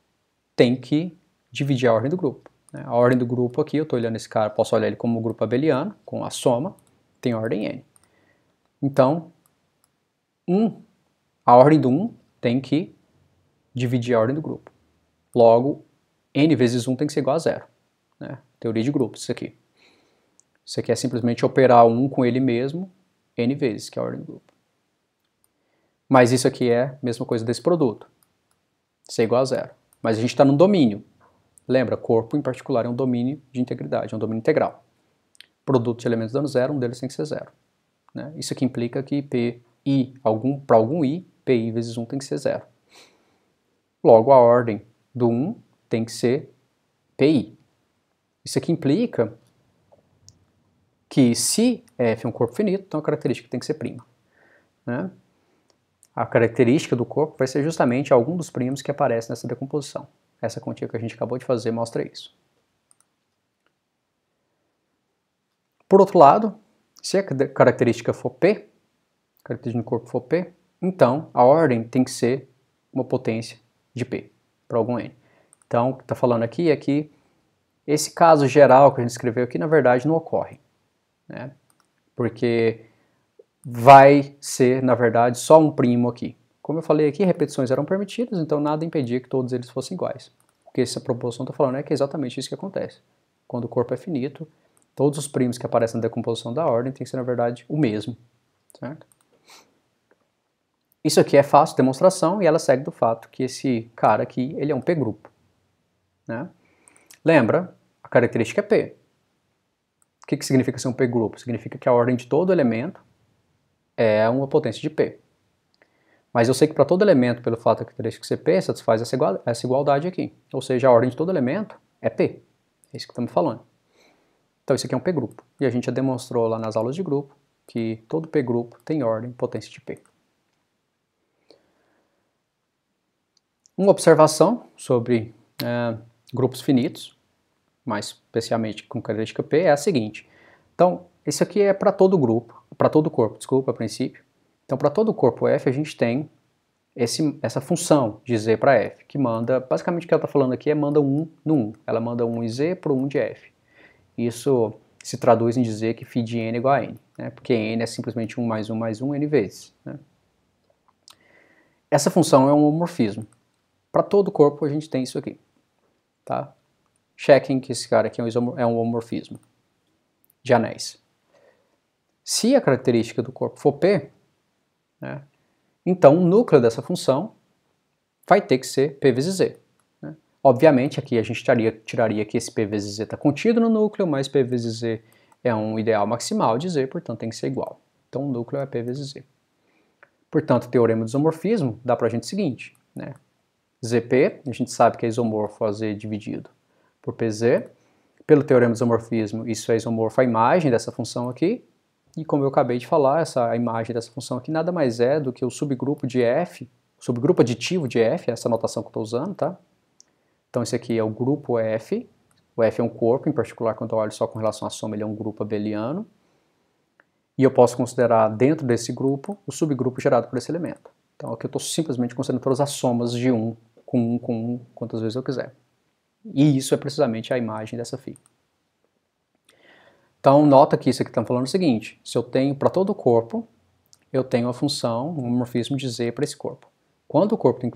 tem que dividir a ordem do grupo. Né? A ordem do grupo aqui, eu estou olhando esse cara, posso olhar ele como um grupo abeliano, com a soma, tem ordem N. Então, a ordem do 1 tem que dividir a ordem do grupo. Logo, N vezes 1 tem que ser igual a 0. Né? Teoria de grupos, isso aqui. Isso aqui é simplesmente operar 1 com ele mesmo, N vezes, que é a ordem do grupo. Mas isso aqui é a mesma coisa desse produto. Isso é igual a 0. Mas a gente está num domínio. Lembra, corpo em particular é um domínio de integridade, é um domínio integral. Produto de elementos dando 0, um deles tem que ser 0. Né? Isso aqui implica que para algum I, PI vezes 1 tem que ser 0. Logo, a ordem do 1 tem que ser PI. Isso aqui implica que se F é um corpo finito, então a característica tem que ser prima. Né? A característica do corpo vai ser justamente algum dos primos que aparece nessa decomposição. Essa continha que a gente acabou de fazer mostra isso. Por outro lado, se a característica for P, a característica do corpo for P, então a ordem tem que ser uma potência de P, para algum N. Então, o que está falando aqui é que esse caso geral que a gente escreveu aqui, na verdade, não ocorre. Né? Porque vai ser, na verdade, só um primo aqui. Como eu falei aqui, repetições eram permitidas, então nada impedia que todos eles fossem iguais. O que essa proposição está falando é que é exatamente isso que acontece. Quando o corpo é finito, todos os primos que aparecem na decomposição da ordem têm que ser, na verdade, o mesmo. Certo? Isso aqui é fácil de demonstração e ela segue do fato que esse cara aqui ele é um P-grupo. Né? Lembra, a característica é P. O que significa ser um P-grupo? Significa que a ordem de todo elemento é uma potência de P. Mas eu sei que para todo elemento, pelo fato da característica ser P, satisfaz essa igualdade aqui. Ou seja, a ordem de todo elemento é P. É isso que estamos falando. Então isso aqui é um P-grupo. E a gente já demonstrou lá nas aulas de grupo que todo P-grupo tem ordem potência de P. Uma observação sobre grupos finitos, mais especialmente com característica P, é a seguinte. Então, isso aqui é para todo grupo, para todo corpo, desculpa, a princípio. Então, para todo corpo F, a gente tem essa função de Z para F, que manda, basicamente o que ela está falando aqui é manda 1 no 1. Ela manda 1 em Z para 1 de F. Isso se traduz em dizer que φ de n é igual a n, né? Porque n é simplesmente 1 mais 1 mais 1, n vezes. Né? Essa função é um homomorfismo. Para todo corpo a gente tem isso aqui. Tá? Chequem que esse cara aqui é um homomorfismo de anéis. Se a característica do corpo for P, né, então o núcleo dessa função vai ter que ser P vezes Z. Né? Obviamente aqui a gente tiraria que esse P vezes Z está contido no núcleo, mas P vezes Z é um ideal maximal de Z, portanto tem que ser igual. Então o núcleo é P vezes Z. Portanto, o teorema do isomorfismo dá para a gente o seguinte, né? ZP, a gente sabe que é isomorfo a Z dividido por PZ. Pelo teorema do isomorfismo, isso é isomorfo à imagem dessa função aqui. E como eu acabei de falar, a imagem dessa função aqui nada mais é do que o subgrupo de F, o subgrupo aditivo de F, essa notação que eu estou usando, tá? Então esse aqui é o grupo F. O F é um corpo, em particular, quando eu olho só com relação à soma, ele é um grupo abeliano. E eu posso considerar dentro desse grupo o subgrupo gerado por esse elemento. Então aqui eu estou simplesmente considerando todas as somas de 1 com 1 com 1, quantas vezes eu quiser. E isso é precisamente a imagem dessa φ. Então nota que isso aqui está falando o seguinte, se eu tenho para todo corpo, eu tenho a função, um homomorfismo de Z para esse corpo. Quando o corpo tem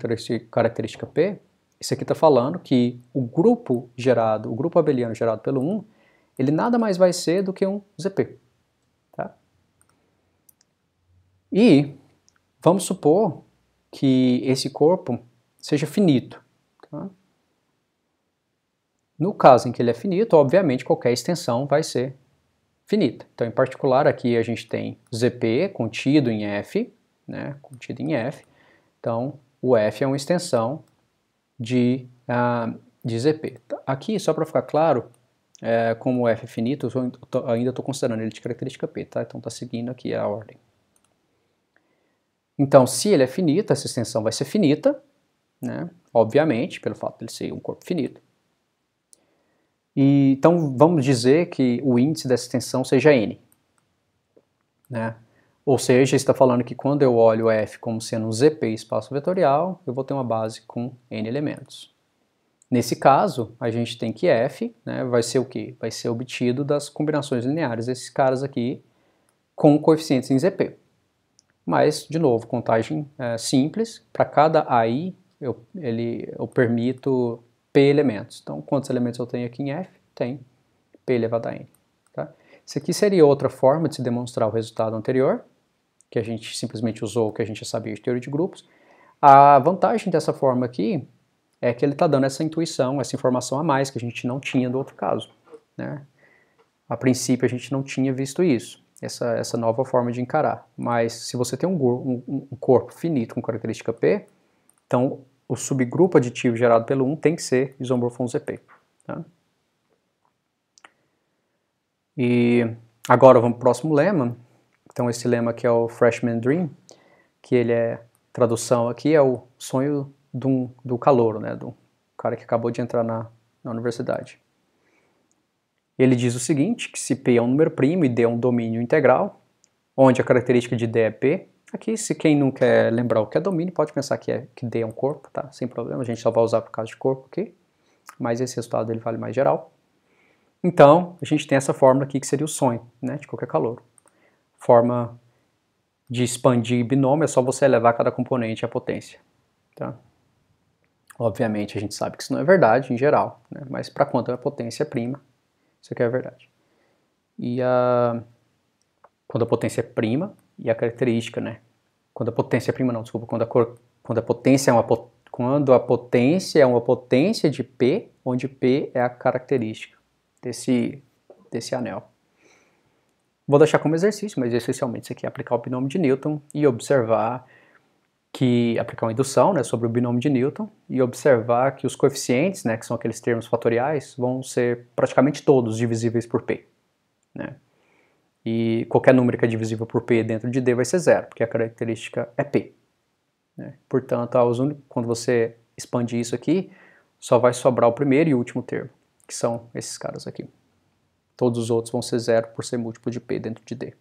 característica P, isso aqui está falando que o grupo abeliano gerado pelo 1, ele nada mais vai ser do que um ZP. Tá? E vamos supor que esse corpo seja finito. Tá? No caso em que ele é finito, obviamente qualquer extensão vai ser finita. Então, em particular, aqui a gente tem ZP contido em F, né? Contido em F. Então, o F é uma extensão de ZP. Aqui, só para ficar claro, como o F é finito, eu ainda estou considerando ele de característica P, tá? Então está seguindo aqui a ordem. Então, se ele é finito, essa extensão vai ser finita, né? Obviamente, pelo fato de ele ser um corpo finito. E, então, vamos dizer que o índice dessa extensão seja n. Né? Ou seja, está falando que quando eu olho F como sendo um ZP espaço vetorial, eu vou ter uma base com n elementos. Nesse caso, a gente tem que F, né, vai ser o quê? Vai ser obtido das combinações lineares desses caras aqui com coeficientes em ZP. Mas, de novo, contagem simples. Para cada AI, eu permito P elementos. Então, quantos elementos eu tenho aqui em F? Tem P elevado a N. Tá? Isso aqui seria outra forma de se demonstrar o resultado anterior, que a gente simplesmente usou o que a gente já sabia de teoria de grupos. A vantagem dessa forma aqui é que ele está dando essa intuição, essa informação a mais que a gente não tinha do outro caso. Né? A princípio, a gente não tinha visto isso. Essa nova forma de encarar. Mas se você tem um corpo finito com característica P, então o subgrupo aditivo gerado pelo 1 tem que ser isomorfo a um ZP. Tá? E agora vamos para o próximo lema. Então esse lema aqui é o Freshman Dream, que ele tradução aqui é o sonho do calouro, né, do cara que acabou de entrar na universidade. Ele diz o seguinte, que se P é um número primo e D é um domínio integral, onde a característica de D é P, aqui se quem não quer lembrar o que é domínio, pode pensar que D é um corpo, tá? Sem problema, a gente só vai usar por causa de corpo aqui, mas esse resultado ele vale mais geral. Então, a gente tem essa fórmula aqui que seria o sonho, né, de qualquer calouro. Forma de expandir binômio é só você elevar cada componente à potência. Tá? Obviamente a gente sabe que isso não é verdade em geral, né? Mas para quando a potência é prima, isso aqui é verdade. E quando a potência é prima, e a característica, né? Quando a potência é prima, não, desculpa, quando a potência é uma potência de P, onde P é a característica desse anel. Vou deixar como exercício, mas essencialmente isso aqui é aplicar o binômio de Newton e observar que aplicar uma indução, né, sobre o binômio de Newton e observar que os coeficientes, né, que são aqueles termos fatoriais, vão ser praticamente todos divisíveis por P, né? E qualquer número que é divisível por P dentro de D vai ser zero, porque a característica é P, né? Portanto, quando você expandir isso aqui, só vai sobrar o primeiro e o último termo, que são esses caras aqui. Todos os outros vão ser zero por ser múltiplo de P dentro de D.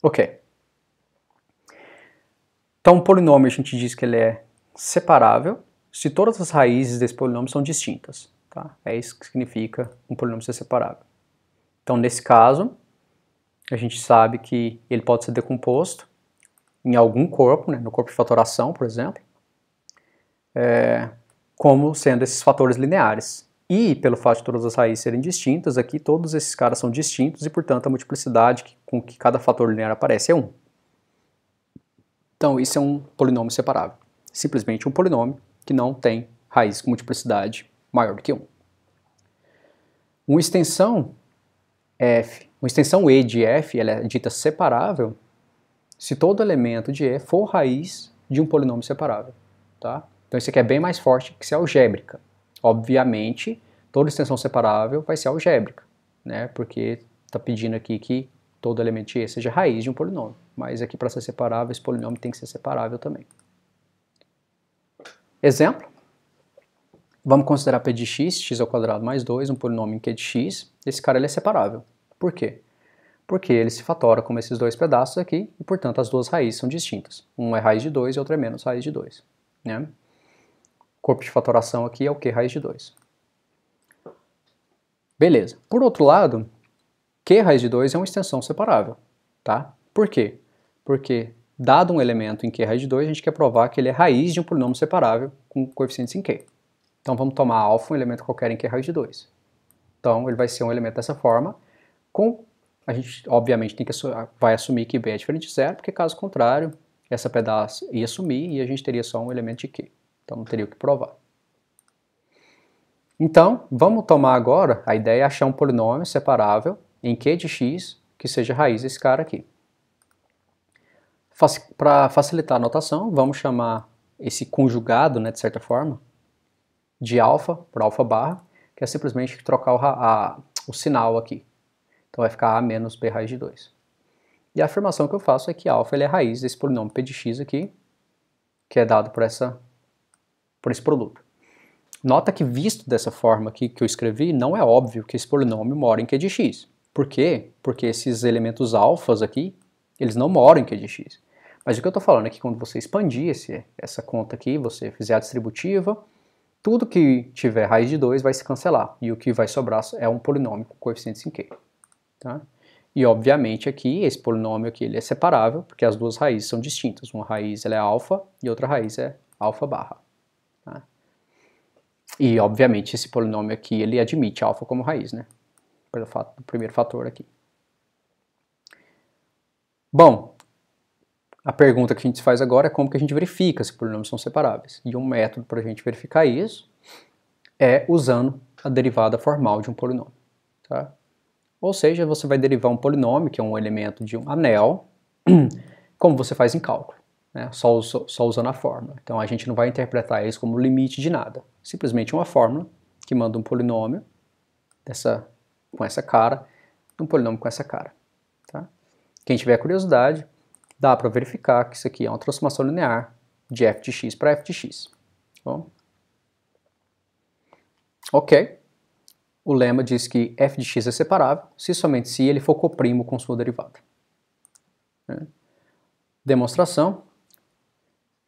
Ok. Então, um polinômio a gente diz que ele é separável se todas as raízes desse polinômio são distintas. Tá? É isso que significa um polinômio ser separável. Então, nesse caso, a gente sabe que ele pode ser decomposto em algum corpo, né, no corpo de fatoração, por exemplo, como sendo esses fatores lineares. E, pelo fato de todas as raízes serem distintas, aqui todos esses caras são distintos e, portanto, a multiplicidade com que cada fator linear aparece é 1. Então, isso é um polinômio separável. Simplesmente um polinômio que não tem raiz com multiplicidade maior do que 1. Uma extensão E de f ela é dita separável se todo elemento de E for raiz de um polinômio separável. Tá? Então, isso aqui é bem mais forte que ser algébrica. Obviamente, toda extensão separável vai ser algébrica, né? Porque está pedindo aqui que todo elemento de E seja raiz de um polinômio. Mas aqui, para ser separável, esse polinômio tem que ser separável também. Exemplo. Vamos considerar P de x ao quadrado mais 2, um polinômio em Q de x. Esse cara ele é separável. Por quê? Porque ele se fatora como esses dois pedaços aqui, e, portanto, as duas raízes são distintas. Um é raiz de 2 e outro é menos raiz de 2. Né? Corpo de fatoração aqui é o Q raiz de 2. Beleza. Por outro lado, Q raiz de 2 é uma extensão separável. Tá? Por quê? Porque, dado um elemento em Q raiz de 2, a gente quer provar que ele é raiz de um polinômio separável com coeficientes em Q. Então vamos tomar alfa, um elemento qualquer em Q raiz de 2. Então ele vai ser um elemento dessa forma, a gente obviamente vai assumir que B é diferente de zero, porque caso contrário, essa pedaço ia sumir e a gente teria só um elemento de Q. Então não teria o que provar. Então, vamos tomar agora, a ideia é achar um polinômio separável em Q de x que seja raiz desse cara aqui. Para facilitar a notação, vamos chamar esse conjugado, né, de certa forma, de alfa por alfa barra, que é simplesmente trocar o sinal aqui. Então vai ficar A menos B raiz de 2. E a afirmação que eu faço é que alfa ele é a raiz desse polinômio P de x aqui, que é dado por esse produto. Nota que visto dessa forma aqui que eu escrevi, não é óbvio que esse polinômio mora em Q de x. Por quê? Porque esses elementos alfas aqui, eles não moram em Q de x. Mas o que eu estou falando é que quando você expandir essa conta aqui, você fizer a distributiva, tudo que tiver raiz de 2 vai se cancelar, e o que vai sobrar é um polinômio com coeficientes em Q. Tá? E obviamente aqui, esse polinômio aqui ele é separável, porque as duas raízes são distintas. Uma raiz ela é alfa e outra raiz é alfa barra. Tá? E obviamente esse polinômio aqui ele admite alfa como raiz, né? Pelo fato do primeiro fator aqui. Bom, a pergunta que a gente faz agora é como que a gente verifica se polinômios são separáveis. E um método para a gente verificar isso é usando a derivada formal de um polinômio. Tá? Ou seja, você vai derivar um polinômio, que é um elemento de um anel, como você faz em cálculo, né? Só usando a fórmula. Então a gente não vai interpretar isso como limite de nada. Simplesmente uma fórmula que manda um polinômio com essa cara, um polinômio com essa cara. Tá? Quem tiver curiosidade, dá para verificar que isso aqui é uma transformação linear de f de x para f de x. Bom, ok. O lema diz que f de x é separável se somente se ele for coprimo com sua derivada. Demonstração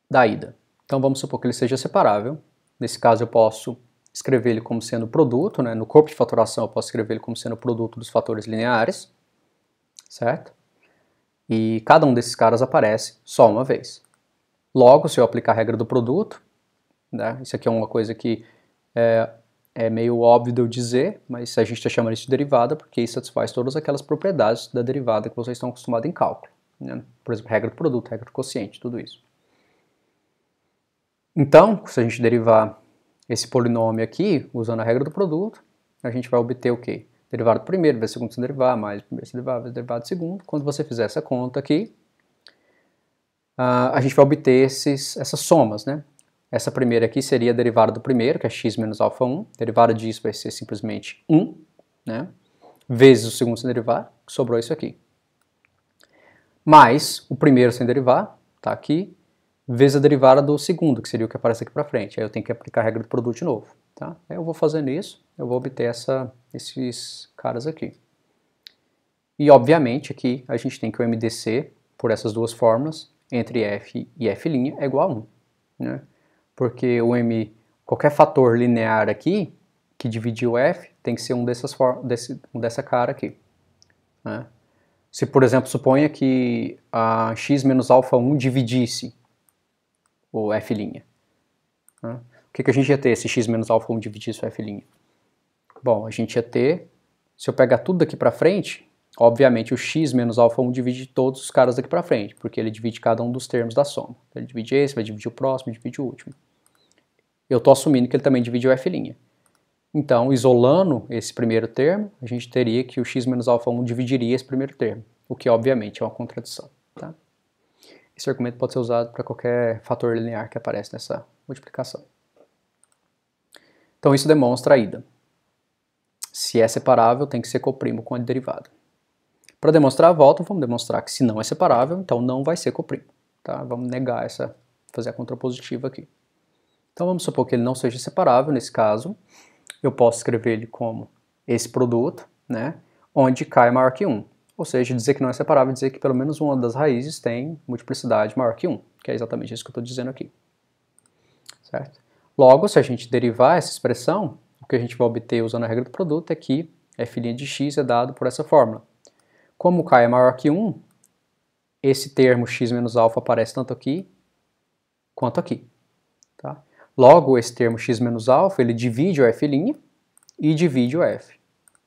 da ida. Então vamos supor que ele seja separável. Nesse caso eu posso escrever ele como sendo produto, né? No corpo de fatoração eu posso escrever ele como sendo produto dos fatores lineares, certo? e cada um desses caras aparece só uma vez. Logo, se eu aplicar a regra do produto, né, isso aqui é uma coisa que é meio óbvio de eu dizer, mas a gente está chamando isso de derivada porque isso satisfaz todas aquelas propriedades da derivada que vocês estão acostumados em cálculo, né? Por exemplo, regra do produto, regra do quociente, tudo isso. Então, se a gente derivar esse polinômio aqui, usando a regra do produto, a gente vai obter o quê? Derivado do primeiro vezes o segundo sem derivar, mais o primeiro sem derivar, vezes o derivado do segundo. Quando você fizer essa conta aqui, a gente vai obter essas somas, né? Essa primeira aqui seria a derivada do primeiro, que é x menos alfa 1. A derivada disso vai ser simplesmente 1, né? Vezes o segundo sem derivar, que sobrou isso aqui. Mais o primeiro sem derivar, tá aqui, vezes a derivada do segundo, que seria o que aparece aqui para frente. Aí eu tenho que aplicar a regra do produto de novo. Tá? Aí eu vou fazendo isso, eu vou obter esses caras aqui. E, obviamente, aqui a gente tem que o MDC, por essas duas fórmulas, entre F e F' é igual a 1. Né? Porque qualquer fator linear aqui, que divide o F, tem que ser um dessa cara aqui. Né? Se, por exemplo, suponha que a x menos alfa 1 dividisse o F'. Né? O que a gente ia ter se x menos alfa 1 dividisse o F'? Bom, a gente ia ter, se eu pegar tudo daqui para frente, obviamente o x menos alfa 1 divide todos os caras daqui para frente, porque ele divide cada um dos termos da soma. Ele divide esse, vai dividir o próximo, divide o último. Eu estou assumindo que ele também divide o F'. Então, isolando esse primeiro termo, a gente teria que o x menos alfa 1 dividiria esse primeiro termo, o que obviamente é uma contradição. Tá? Esse argumento pode ser usado para qualquer fator linear que aparece nessa multiplicação. Então isso demonstra a ida. Se é separável, tem que ser coprimo com a derivada. Para demonstrar a volta, vamos demonstrar que se não é separável, então não vai ser coprimo. Tá? Vamos negar fazer a contrapositiva aqui. Então vamos supor que ele não seja separável, nesse caso, eu posso escrever ele como esse produto, né, onde k é maior que 1. Ou seja, dizer que não é separável, dizer que pelo menos uma das raízes tem multiplicidade maior que 1, que é exatamente isso que eu estou dizendo aqui. Certo? Logo, se a gente derivar essa expressão, o que a gente vai obter usando a regra do produto é que f' de x é dado por essa fórmula. Como k é maior que 1, esse termo x menos alfa aparece tanto aqui quanto aqui. Tá? Logo, esse termo x menos alfa, ele divide o f' e divide o f.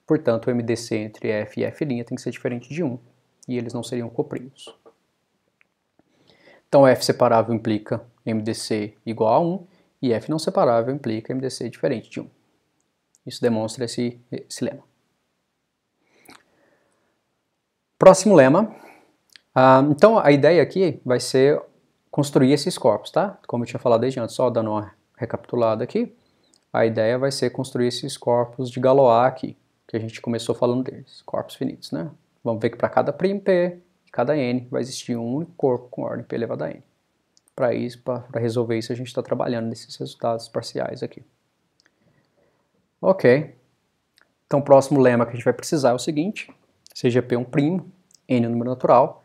Portanto, o MDC entre f e f' tem que ser diferente de 1, e eles não seriam coprimos. Então, f separável implica MDC igual a 1, e f não separável implica MDC diferente de 1. Isso demonstra esse lema. Próximo lema. Então, a ideia aqui vai ser construir esses corpos, tá? Como eu tinha falado desde antes, só dando uma recapitulada aqui, a ideia vai ser construir esses corpos de Galois aqui, que a gente começou falando deles, corpos finitos, né? Vamos ver que para cada primo P e cada N vai existir um único corpo com ordem P elevado a N. Para resolver isso, a gente está trabalhando nesses resultados parciais aqui. Ok. Então, o próximo lema que a gente vai precisar é o seguinte, seja P um primo, N é um número natural,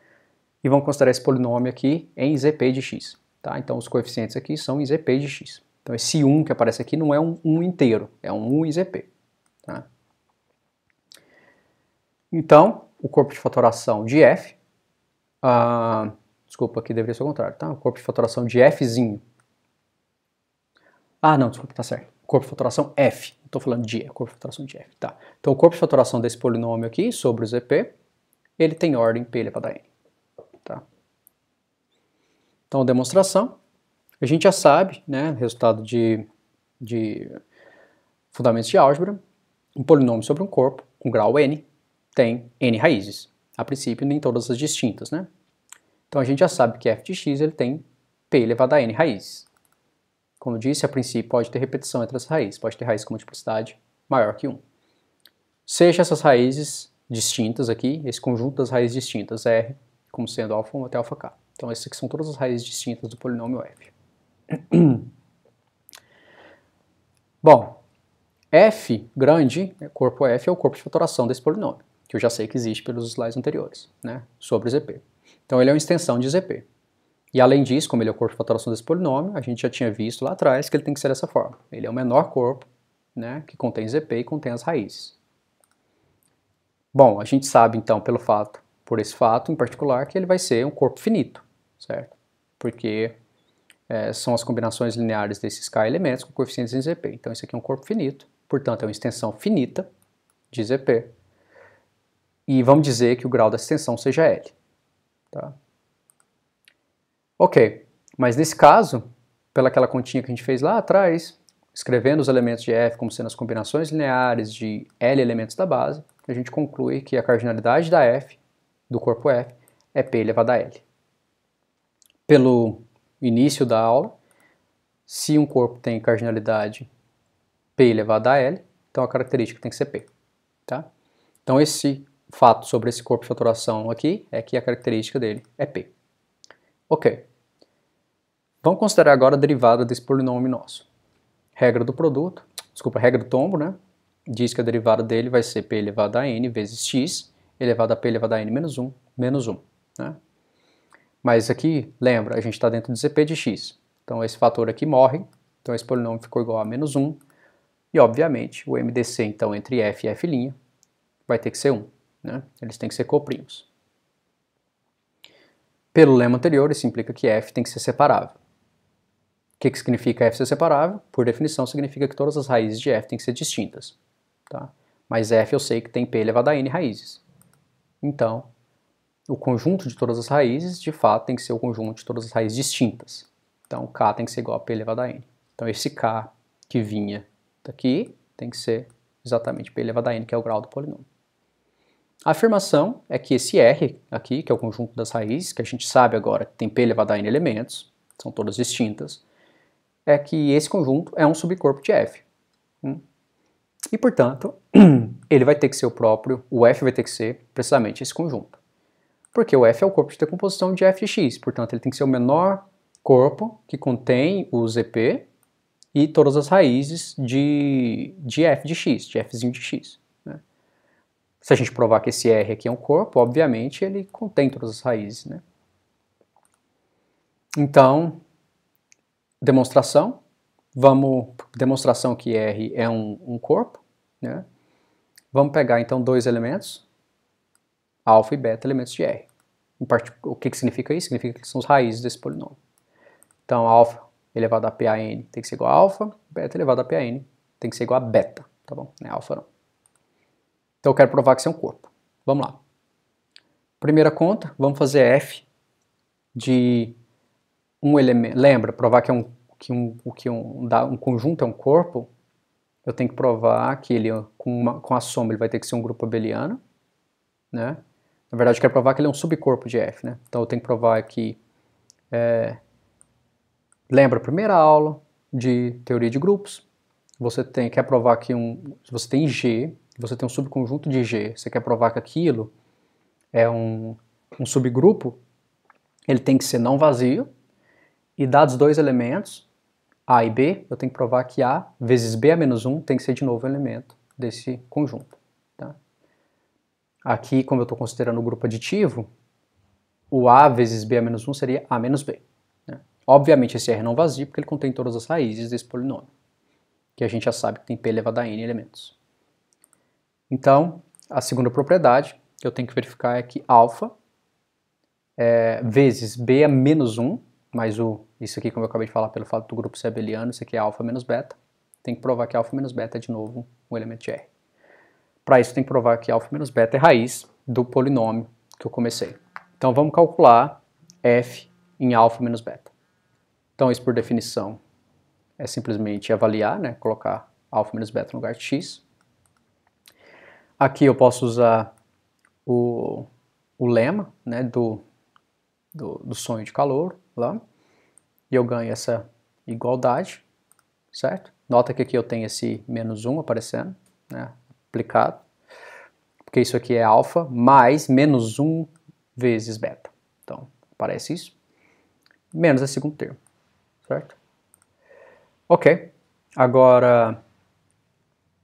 e vamos considerar esse polinômio aqui em ZP de x. Tá? Então, os coeficientes aqui são em ZP de x. Então, esse 1 que aparece aqui não é um 1 inteiro, é um 1 em ZP. Tá? Então, o corpo de fatoração de f, desculpa, aqui deveria ser o contrário, tá? O corpo de fatoração de fzinho. Não, desculpa, tá certo. O corpo de fatoração f, não estou falando de é o corpo de fatoração de f, tá? Então, o corpo de fatoração desse polinômio aqui, sobre o ZP, ele tem ordem P elevado a N. Tá? Então, demonstração. A gente já sabe, né, resultado de fundamentos de álgebra, um polinômio sobre um corpo com grau n tem n raízes. A princípio, nem todas as distintas, né? Então, a gente já sabe que f de x ele tem p elevado a n raízes. Como eu disse, a princípio pode ter repetição entre as raízes, pode ter raiz com multiplicidade maior que 1. Seja essas raízes distintas aqui, esse conjunto das raízes distintas, R, como sendo alfa 1 até alfa k. Então, essas aqui são todas as raízes distintas do polinômio f. Bom, f grande, corpo f, é o corpo de fatoração desse polinômio, que eu já sei que existe pelos slides anteriores, né, sobre ZP. Então, ele é uma extensão de ZP. E além disso, como ele é o corpo de fatoração desse polinômio, a gente já tinha visto lá atrás que ele tem que ser dessa forma. Ele é o menor corpo, né, que contém ZP e contém as raízes. Bom, a gente sabe então, pelo fato, por esse fato em particular que ele vai ser um corpo finito, certo? Porque são as combinações lineares desses K elementos com coeficientes em ZP. Então isso aqui é um corpo finito, portanto é uma extensão finita de ZP. E vamos dizer que o grau da extensão seja L. Tá? Ok, mas nesse caso, pelaquela continha que a gente fez lá atrás, escrevendo os elementos de F como sendo as combinações lineares de L elementos da base, a gente conclui que a cardinalidade da F, do corpo F, é P elevado a L. Pelo início da aula, se um corpo tem cardinalidade P elevado a L, então a característica tem que ser P. Tá? Então esse fato sobre esse corpo de fatoração aqui é que a característica dele é P. Ok. Vamos considerar agora a derivada desse polinômio nosso. Regra do produto, desculpa, regra do tombo, né? Diz que a derivada dele vai ser P elevado a N vezes X elevado a P elevado a N menos 1, né? Mas aqui, lembra, a gente está dentro de ZP de X. Então esse fator aqui morre, então esse polinômio ficou igual a menos 1. E obviamente o MDC então entre F e F' vai ter que ser 1. Né? Eles têm que ser coprimos. Pelo lema anterior, isso implica que F tem que ser separável. O que significa F ser separável? Por definição, significa que todas as raízes de F têm que ser distintas. Tá? Mas F eu sei que tem P elevado a N raízes. Então, o conjunto de todas as raízes, de fato, tem que ser o conjunto de todas as raízes distintas. Então, K tem que ser igual a P elevado a N. Então, esse K que vinha daqui tem que ser exatamente P elevado a N, que é o grau do polinômio. A afirmação é que esse R aqui, que é o conjunto das raízes, que a gente sabe agora que tem P elevado a N elementos, são todas distintas, é que esse conjunto é um subcorpo de F. E, portanto, ele vai ter que ser o F vai ter que ser precisamente esse conjunto. Porque o F é o corpo de decomposição de F de X, portanto, ele tem que ser o menor corpo que contém o ZP e todas as raízes de F de X, de Fzinho de X. Né? Se a gente provar que esse R aqui é um corpo, obviamente ele contém todas as raízes. Né? Então, demonstração. Demonstração que R é um corpo. Né? Vamos pegar então dois elementos, alfa e beta, elementos de R. O que significa isso? Significa que são as raízes desse polinômio. Então, alfa elevado a PAN tem que ser igual a alfa, beta elevado a PAN tem que ser igual a beta, tá bom? Não é alfa não. Então eu quero provar que isso é um corpo. Vamos lá. Primeira conta, vamos fazer F de um elemento. Lembra, provar que um conjunto é um corpo, eu tenho que provar que ele, com a soma, ele vai ter que ser um grupo abeliano, né? Na verdade, eu quero provar que ele é um subcorpo de F, né? Então eu tenho que provar que... Lembra a primeira aula de teoria de grupos? Você quer provar que se você tem G, você tem um subconjunto de G, você quer provar que aquilo é um subgrupo, ele tem que ser não vazio, e dados dois elementos, A e B, eu tenho que provar que A vezes B a menos 1 tem que ser de novo um elemento desse conjunto. Tá? Aqui, como eu estou considerando o grupo aditivo, o A vezes B a menos 1 seria A menos B. Né? Obviamente esse R não vazio, porque ele contém todas as raízes desse polinômio, que a gente já sabe que tem P elevado a N elementos. Então, a segunda propriedade que eu tenho que verificar é que alfa vezes B a menos 1, mais isso aqui, como eu acabei de falar, pelo fato do grupo ser abeliano, isso aqui é alfa menos beta. Tem que provar que alfa menos beta é de novo um elemento de R. Para isso tem que provar que alfa menos beta é raiz do polinômio que eu comecei. Então vamos calcular F em alfa menos beta. Então isso por definição é simplesmente avaliar, né? Colocar alfa menos beta no lugar de x. Aqui eu posso usar o lema, né, do sonho de calor lá, e eu ganho essa igualdade, certo? Nota que aqui eu tenho esse menos 1 aparecendo, né, aplicado, porque isso aqui é alfa mais menos 1 vezes beta. Então, aparece isso, menos esse segundo termo, certo? Ok, agora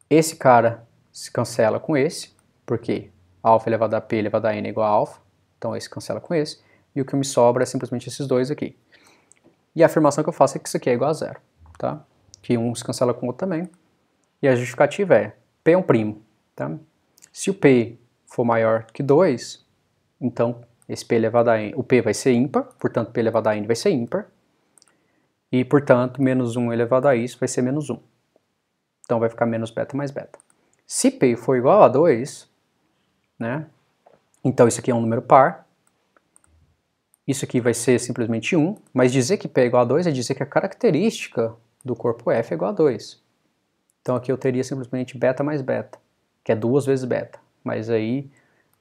esse cara se cancela com esse, porque alfa elevado a p elevado a n é igual a alfa, então esse cancela com esse, e o que me sobra é simplesmente esses dois aqui. E a afirmação que eu faço é que isso aqui é igual a zero, tá? Que um se cancela com o outro também, e a justificativa é P é um primo, tá? Se o P for maior que 2, Então, esse p elevado a n, o p vai ser ímpar, portanto, p elevado a n vai ser ímpar. E, portanto, menos 1 elevado a isso vai ser menos 1. Então, vai ficar menos beta mais beta. Se p for igual a 2, né, então isso aqui é um número par. Isso aqui vai ser simplesmente 1, mas dizer que p é igual a 2 é dizer que a característica do corpo F é igual a 2. Então aqui eu teria simplesmente beta mais beta, que é 2 vezes beta, mas aí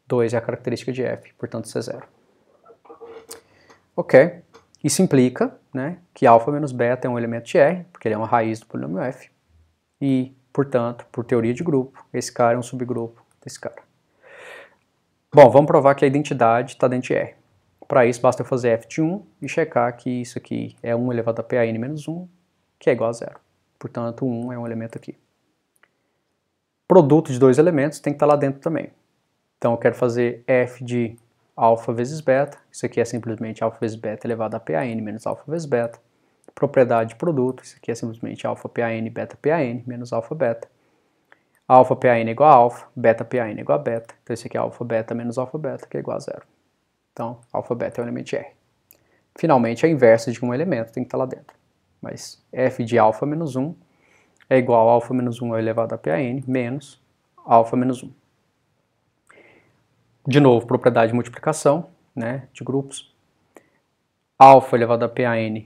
2 é a característica de F, portanto isso é 0. Ok, isso implica, né, que alfa menos beta é um elemento de R, porque ele é uma raiz do polinômio F, e, portanto, por teoria de grupo, esse cara é um subgrupo desse cara. Bom, vamos provar que a identidade está dentro de R. Para isso, basta eu fazer f de 1 e checar que isso aqui é 1 elevado a PAN menos 1, que é igual a 0. Portanto, 1 é um elemento aqui. Produto de dois elementos tem que estar lá dentro também. Então, eu quero fazer f de alfa vezes beta. Isso aqui é simplesmente alfa vezes beta elevado a PAN menos alfa vezes beta. Propriedade de produto, isso aqui é simplesmente alfa PAN, beta PAN menos alfa beta. Alfa PAN é igual a alfa, beta PAN é igual a beta. Então, isso aqui é alfa beta menos alfa beta, que é igual a 0. Então, alfa beta é um elemento de R. Finalmente, a inversa de um elemento tem que estar lá dentro. Mas f de alfa menos 1 é igual a alfa menos 1 elevado a PAN menos alfa menos 1. De novo, propriedade de multiplicação, né, de grupos. Alfa elevado a PAN,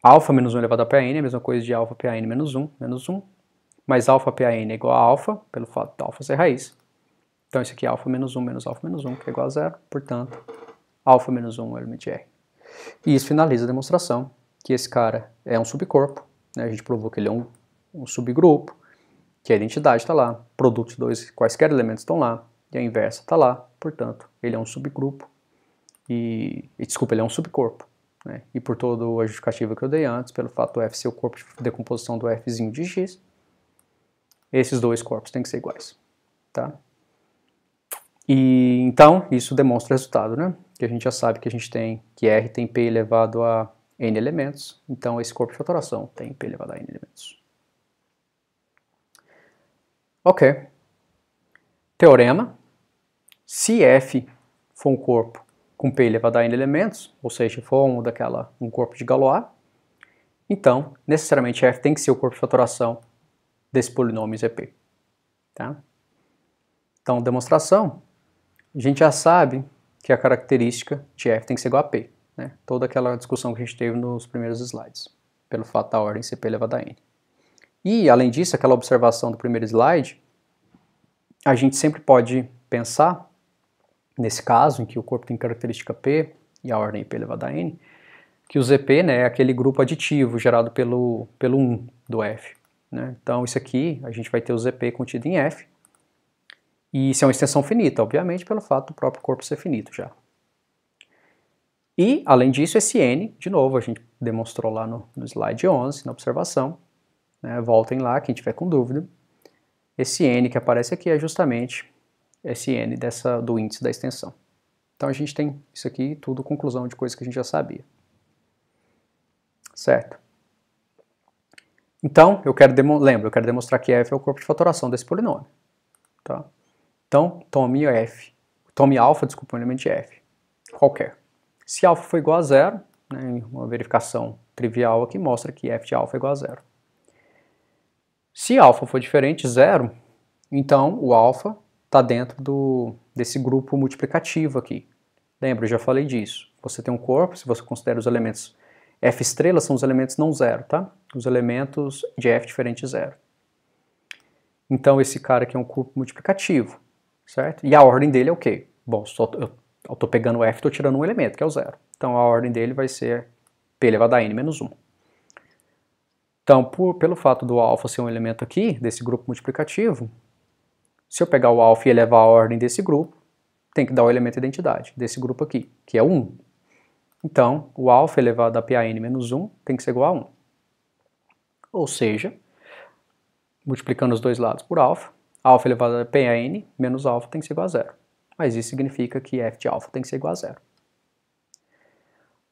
alfa menos 1 elevado a PAN é a mesma coisa de alfa PAN menos 1, mas alfa PAN é igual a alfa, pelo fato de alfa ser raiz. Então, isso aqui é alfa menos 1 menos alfa menos 1, que é igual a 0. Portanto, alfa menos 1 é o elemento de R. E isso finaliza a demonstração que esse cara é um subcorpo. Né? A gente provou que ele é um subgrupo, que a identidade está lá, produto de dois quaisquer elementos estão lá, e a inversa está lá. Portanto, ele é um subgrupo. Desculpa, ele é um subcorpo. Né? E por toda a justificativa que eu dei antes, pelo fato do F ser o corpo de decomposição do Fzinho de X, esses dois corpos têm que ser iguais. Tá? E então, isso demonstra o resultado, né? Que a gente já sabe que a gente tem que R tem P elevado a N elementos, então esse corpo de fatoração tem P elevado a N elementos. Ok. Teorema. Se F for um corpo com P elevado a N elementos, ou seja, for um corpo de Galois, então, necessariamente F tem que ser o corpo de fatoração desse polinômio ZP. Tá? Então, demonstração. A gente já sabe que a característica de F tem que ser igual a P. Né? Toda aquela discussão que a gente teve nos primeiros slides, pelo fato da ordem ser P elevado a N. E, além disso, aquela observação do primeiro slide, a gente sempre pode pensar, nesse caso, em que o corpo tem característica P e a ordem é P elevado a N, que o ZP, né, é aquele grupo aditivo gerado pelo 1 do F. Né? Então, isso aqui, a gente vai ter o ZP contido em F, e isso é uma extensão finita, obviamente, pelo fato do próprio corpo ser finito já. E, além disso, esse N, de novo, a gente demonstrou lá no slide 11, na observação, né, voltem lá, quem tiver com dúvida, esse N que aparece aqui é justamente esse N do índice da extensão. Então a gente tem isso aqui, tudo conclusão de coisas que a gente já sabia. Certo? Então, eu quero demonstrar que F é o corpo de fatoração desse polinômio. Tá? Então, tome alfa, um elemento de F, qualquer. Se alfa for igual a 0, né, uma verificação trivial aqui mostra que F de alfa é igual a 0. Se alfa for diferente, 0, então o alfa está dentro desse grupo multiplicativo aqui. Lembra, eu já falei disso. Você tem um corpo, se você considera os elementos F estrela, são os elementos não zero, tá? Os elementos de F diferente de 0. Então esse cara aqui é um corpo multiplicativo, certo? E a ordem dele é o quê? Bom, eu estou pegando o F e estou tirando um elemento, que é o 0. Então a ordem dele vai ser P elevado a N menos 1. Então, pelo fato do alfa ser um elemento aqui, desse grupo multiplicativo, se eu pegar o alfa e elevar a ordem desse grupo, tem que dar o elemento de identidade desse grupo aqui, que é o 1. Então, o alfa elevado a PAN menos 1 tem que ser igual a 1. Ou seja, multiplicando os dois lados por alfa elevado a PAN menos alfa tem que ser igual a 0. Mas isso significa que F de alfa tem que ser igual a 0.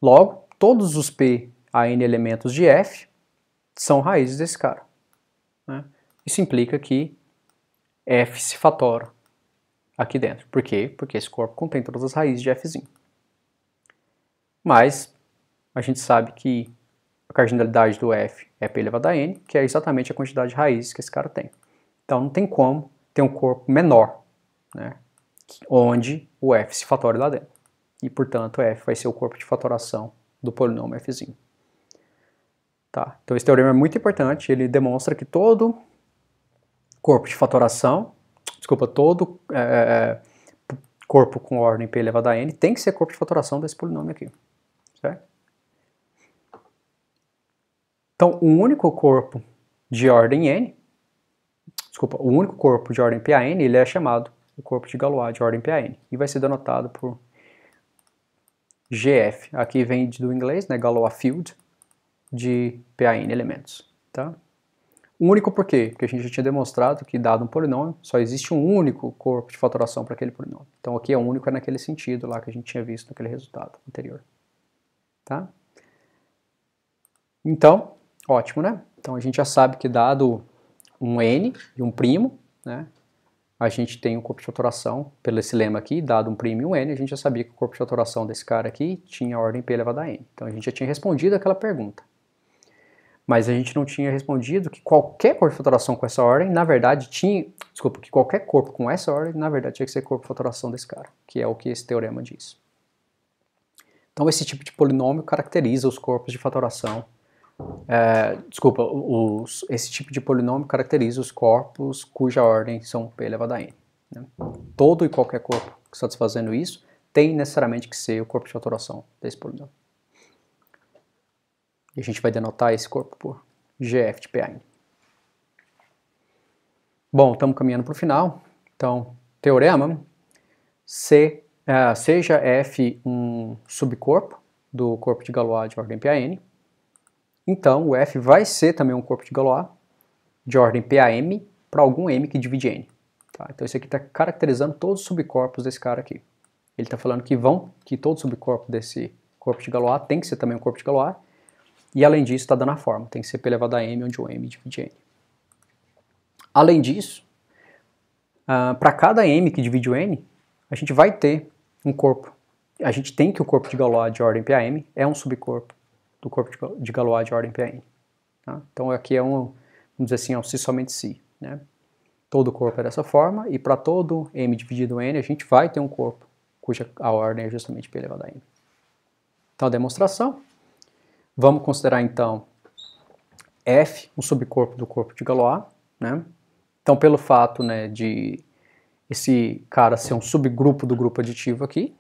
Logo, todos os PAN elementos de F são raízes desse cara. Né? Isso implica que F se fatora. aqui dentro. Por quê? Porque esse corpo contém todas as raízes de Fzinho. Mas a gente sabe que a cardinalidade do F é P elevado a N, que é exatamente a quantidade de raízes que esse cara tem. Então não tem como ter um corpo menor, né, onde o F se fatore lá dentro. E, portanto, F vai ser o corpo de fatoração do polinômio Fzinho. Tá? Então esse teorema é muito importante, ele demonstra que todo corpo de fatoração, todo corpo com ordem P elevado a N tem que ser corpo de fatoração desse polinômio aqui. Certo? Então, o único corpo de ordem N, o único corpo de ordem PAN, ele é chamado o corpo de Galois de ordem PAN, e vai ser denotado por GF. Aqui vem do inglês, né, Galois field, de PAN elementos. Tá? O único por quê? Porque a gente já tinha demonstrado que, dado um polinômio, só existe um único corpo de fatoração para aquele polinômio. Então, aqui é único é naquele sentido lá que a gente tinha visto naquele resultado anterior. Tá? Então, ótimo, né? Então, a gente já sabe que, dado um N e um primo, né, a gente tem um corpo de fatoração, pelo esse lema aqui, dado um primo e um N, a gente já sabia que o corpo de fatoração desse cara aqui tinha ordem P elevado a N. Então, a gente já tinha respondido aquela pergunta. Mas a gente não tinha respondido que qualquer corpo de fatoração com essa ordem, na verdade, que qualquer corpo com essa ordem, na verdade, tinha que ser corpo de fatoração desse cara, que é o que esse teorema diz. Então, esse tipo de polinômio caracteriza os corpos de fatoração. Esse tipo de polinômio caracteriza os corpos cuja ordem são P elevado a N. Né? Todo e qualquer corpo que está satisfazendo isso tem necessariamente que ser o corpo de fatoração desse polinômio. E a gente vai denotar esse corpo por GF de PAN. Bom, estamos caminhando para o final. Então, teorema, seja F um subcorpo do corpo de Galois de ordem PAN, então o F vai ser também um corpo de Galois de ordem PAM para algum M que divide N. Tá? Então isso aqui está caracterizando todos os subcorpos desse cara aqui. Ele está falando que todo subcorpo desse corpo de Galois tem que ser também um corpo de Galois, e além disso está dando a forma, tem que ser P elevado a M, onde o M divide N. Além disso, para cada M que divide o N, a gente vai ter um corpo. A gente tem que o corpo de Galois de ordem PAM é um subcorpo do corpo de Galois de ordem PAN. Tá? Então aqui é vamos dizer assim, é um se somente se. Né? Todo corpo é dessa forma, e para todo M dividido N, a gente vai ter um corpo cuja a ordem é justamente P elevado a N. Então a demonstração, vamos considerar então F um subcorpo do corpo de Galois. Né? Então pelo fato, né, de esse cara ser um subgrupo do grupo aditivo aqui,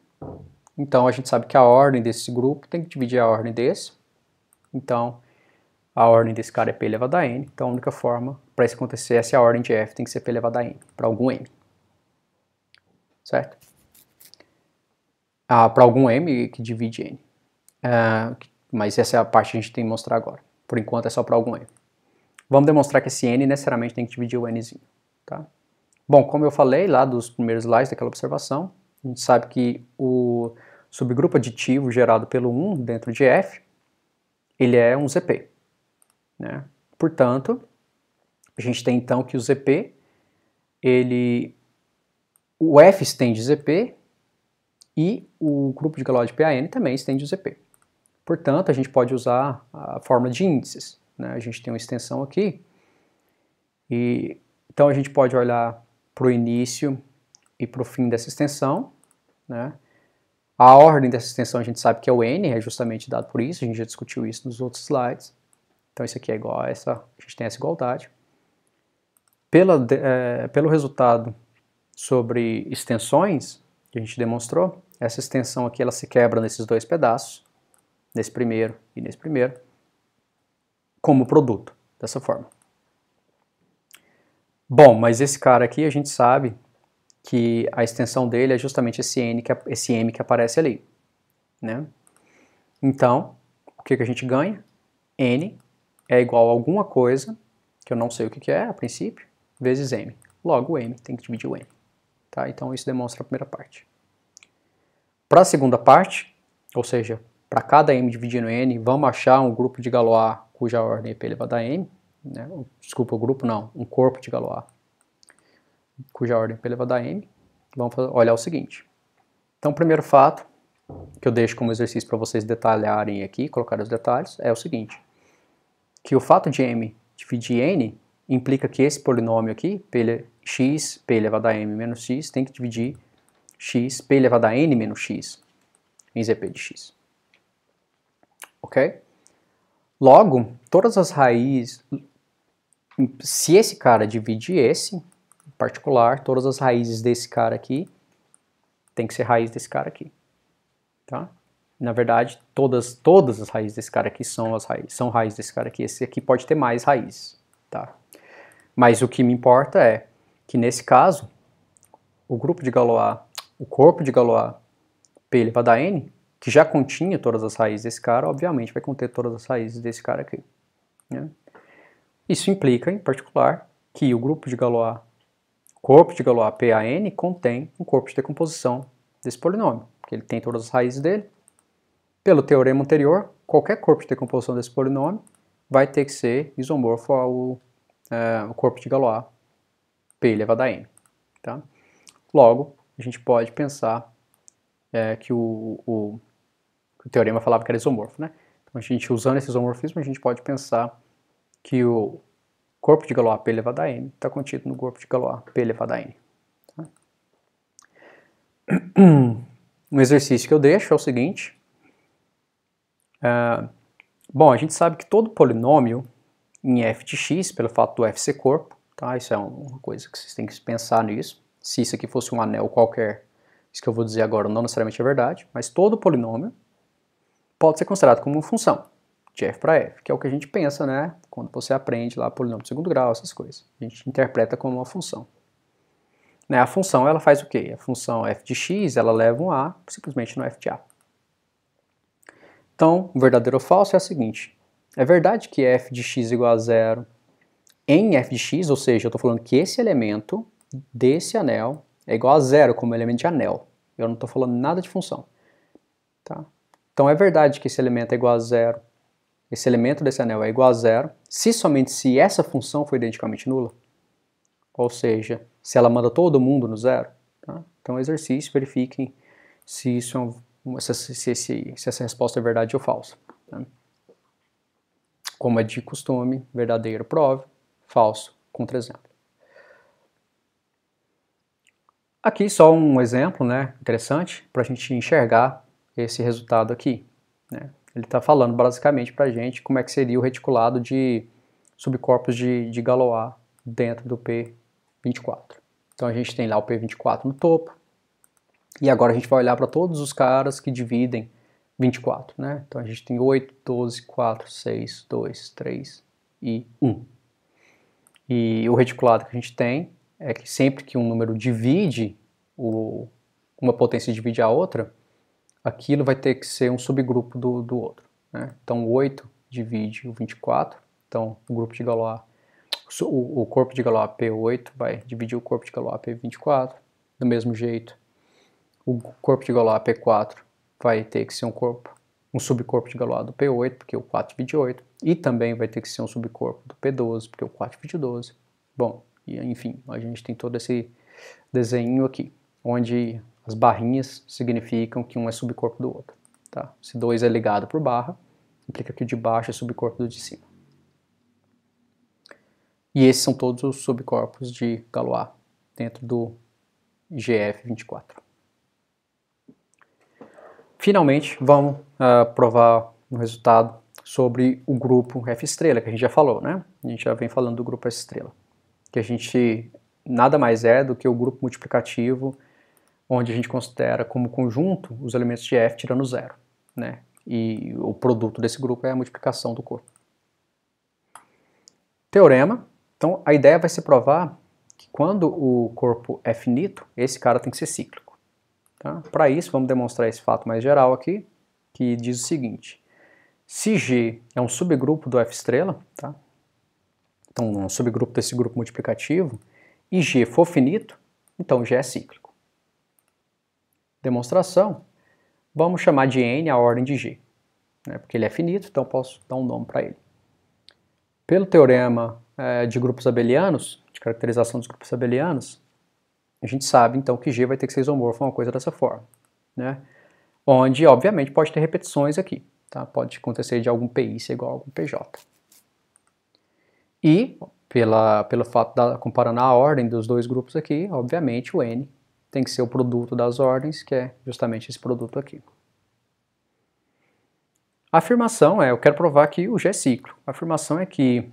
então a gente sabe que a ordem desse grupo tem que dividir a ordem desse. Então, a ordem desse cara é P elevado a N, então a única forma para isso acontecer é se a ordem de F tem que ser P elevado a N, para algum M. Certo? Para algum M que divide N. Mas essa é a parte que a gente tem que mostrar agora. Por enquanto é só para algum M. Vamos demonstrar que esse N necessariamente tem que dividir o Nzinho. Tá? Bom, como eu falei lá dos primeiros slides daquela observação, a gente sabe que o subgrupo aditivo gerado pelo 1 dentro de F, ele é um ZP. Né? Portanto, a gente tem então que o ZP, o F estende ZP e o grupo de Galois de PAN também estende o ZP. Portanto, a gente pode usar a fórmula de índices. Né? A gente tem uma extensão aqui, e então a gente pode olhar para o início e para o fim dessa extensão. Né? A ordem dessa extensão a gente sabe que é o N, é justamente dado por isso, a gente já discutiu isso nos outros slides. Então isso aqui é igual a essa, a gente tem essa igualdade. Pelo resultado sobre extensões que a gente demonstrou, essa extensão aqui ela se quebra nesses dois pedaços, nesse primeiro e nesse primeiro, como produto, dessa forma. Bom, mas esse cara aqui a gente sabe que a extensão dele é justamente esse M que aparece ali. Né? Então, o que a gente ganha? N é igual a alguma coisa, que eu não sei o que é a princípio, vezes M. Logo, o M tem que dividir o N. Tá? Então, isso demonstra a primeira parte. Para a segunda parte, ou seja, para cada M dividindo N, vamos achar um grupo de Galois cuja ordem é P elevado a N. Né? Desculpa, o grupo não, um corpo de Galois cuja ordem é P elevado a N. vamos olhar o seguinte. Então, o primeiro fato, que eu deixo como exercício para vocês detalharem aqui, colocar os detalhes, é o seguinte, que o fato de m dividir n implica que esse polinômio aqui, x, p elevado a m menos x, tem que dividir x, p elevado a n menos x, em zp de x. Ok? Logo, todas as raízes, se esse cara divide esse, em particular, todas as raízes desse cara aqui, tem que ser raiz desse cara aqui. Tá? Na verdade, todas as raízes desse cara aqui são raízes desse cara aqui. Esse aqui pode ter mais raízes. Tá? Mas o que me importa é que, nesse caso, o corpo de Galois P elevado a n, que já continha todas as raízes desse cara, obviamente vai conter todas as raízes desse cara aqui. Né? Isso implica, em particular, que o corpo de Galois P a n contém um corpo de decomposição desse polinômio, que ele tem todas as raízes dele. Pelo teorema anterior, qualquer corpo de decomposição desse polinômio vai ter que ser isomorfo ao corpo de Galois P elevado a n. Tá? Logo, a gente pode pensar que o teorema falava que era isomorfo. Né? Então, a gente, usando esse isomorfismo, a gente pode pensar que o corpo de Galois P elevado a n está contido no corpo de Galois P elevado a n. Tá? Um exercício que eu deixo é o seguinte. Bom, a gente sabe que todo polinômio em f de x, pelo fato do f ser corpo, tá? Isso é uma coisa que vocês têm que pensar nisso. Se isso aqui fosse um anel qualquer, isso que eu vou dizer agora não necessariamente é verdade, mas todo polinômio pode ser considerado como uma função de f para f, que é o que a gente pensa, né? Quando você aprende lá polinômio de segundo grau, essas coisas. A gente interpreta como uma função. Né? A função, ela faz o quê? A função f de x, ela leva um a simplesmente no f de a. Então, o verdadeiro ou falso é o seguinte. É verdade que f de x igual a zero em f de x, ou seja, eu estou falando que esse elemento desse anel é igual a zero como elemento de anel. Eu não estou falando nada de função. Tá? Então, é verdade que esse elemento é igual a zero, esse elemento desse anel é igual a zero, somente se essa função for identicamente nula. Ou seja, se ela manda todo mundo no zero. Tá? Então, exercício, verifiquem se isso é se essa resposta é verdade ou falsa. Tá? Como é de costume, verdadeiro prove, falso, contra-exemplo. Aqui só um exemplo, né, interessante para a gente enxergar esse resultado aqui. Né? Ele está falando basicamente para a gente como é que seria o reticulado de subcorpos de Galois dentro do P24. Então a gente tem lá o P24 no topo, e agora a gente vai olhar para todos os caras que dividem 24, né? Então a gente tem 8, 12, 4, 6, 2, 3 e 1. E o reticulado que a gente tem é que sempre que um número divide, uma potência divide a outra, aquilo vai ter que ser um subgrupo do outro. Né? Então 8 divide o 24, então o grupo de Galois, o corpo de Galois P8 vai dividir o corpo de Galois P24, do mesmo jeito. O corpo de Galois P4 vai ter que ser um subcorpo de Galois do P8, porque o 4 divide 8, e também vai ter que ser um subcorpo do P12, porque o 4 divide 12. Bom, e enfim, a gente tem todo esse desenho aqui, onde as barrinhas significam que um é subcorpo do outro. Tá? Se 2 é ligado por barra, implica que o de baixo é subcorpo do de cima. E esses são todos os subcorpos de Galois dentro do GF24. Finalmente, vamos provar um resultado sobre o grupo F estrela, que a gente já falou, né? A gente já vem falando do grupo F estrela, que a gente nada mais é do que o grupo multiplicativo, onde a gente considera como conjunto os elementos de F tirando zero, né? E o produto desse grupo é a multiplicação do corpo. Teorema. Então, a ideia vai ser provar que quando o corpo é finito, esse cara tem que ser cíclico. Tá? Para isso, vamos demonstrar esse fato mais geral aqui, que diz o seguinte. Se G é um subgrupo do F estrela, tá? Então um subgrupo desse grupo multiplicativo, e G for finito, então G é cíclico. Demonstração, vamos chamar de N a ordem de G, né? Porque ele é finito, então posso dar um nome para ele. Pelo teorema de grupos abelianos, de caracterização dos grupos abelianos, a gente sabe então que G vai ter que ser isomorfo a uma coisa dessa forma, né? Onde, obviamente, pode ter repetições aqui, tá? Pode acontecer de algum PI ser igual a algum PJ. E, pelo fato de comparando a ordem dos dois grupos aqui, obviamente o N tem que ser o produto das ordens, que é justamente esse produto aqui. A afirmação eu quero provar que o G é ciclo. A afirmação é que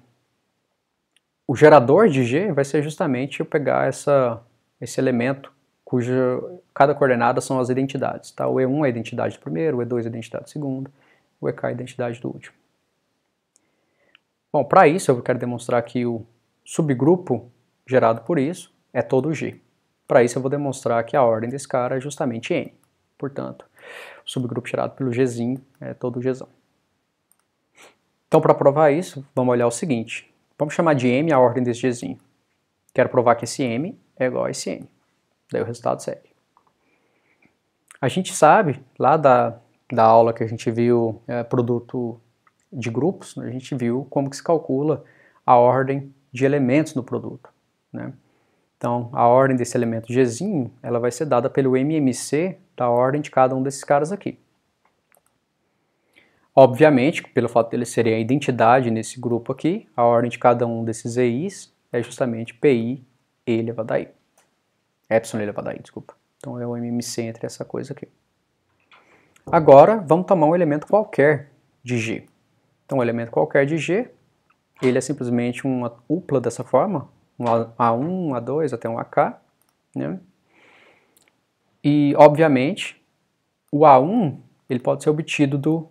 o gerador de G vai ser justamente eu pegar esse elemento cuja cada coordenada são as identidades. Tá? O E1 é a identidade do primeiro, o E2 é a identidade do segundo, o EK é a identidade do último. Bom, para isso eu quero demonstrar que o subgrupo gerado por isso é todo G. Para isso eu vou demonstrar que a ordem desse cara é justamente N. Portanto, o subgrupo gerado pelo Gzinho é todo Gzão. Então, para provar isso, vamos olhar o seguinte. Vamos chamar de M a ordem desse Gzinho. Quero provar que esse M é igual a esse N. Daí o resultado segue. A gente sabe, lá da aula que a gente viu produto de grupos, a gente viu como que se calcula a ordem de elementos no produto, né? Então, a ordem desse elemento Gzinho, ela vai ser dada pelo MMC da ordem de cada um desses caras aqui. Obviamente, pelo fato deles serem a identidade nesse grupo aqui, a ordem de cada um desses EIs é justamente PI E elevado a I. Epsilon elevado a I, desculpa. Então é o MMC entre essa coisa aqui. Agora, vamos tomar um elemento qualquer de G. Então, um elemento qualquer de G, ele é simplesmente uma upla dessa forma, um A1, um A2 até um AK, né? E, obviamente, o A1 ele pode ser obtido do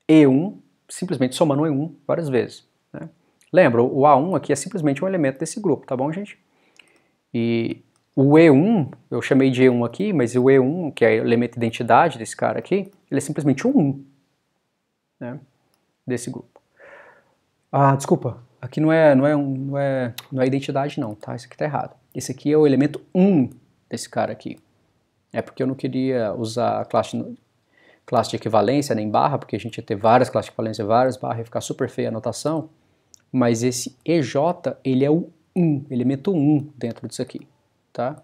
E1, simplesmente somando o E1 várias vezes, né? Lembra, o A1 aqui é simplesmente um elemento desse grupo, tá bom, gente? E o E1, eu chamei de E1 aqui, mas o E1, que é o elemento de identidade desse cara aqui, ele é simplesmente um 1, né, desse grupo. Ah, desculpa, aqui não é identidade não, tá? Isso aqui tá errado. Esse aqui é o elemento 1 desse cara aqui. É porque eu não queria usar a classe de equivalência nem barra, porque a gente ia ter várias classes de equivalência, várias barras, ia ficar super feia a notação, mas esse EJ, ele é o 1, elemento 1 dentro disso aqui, tá?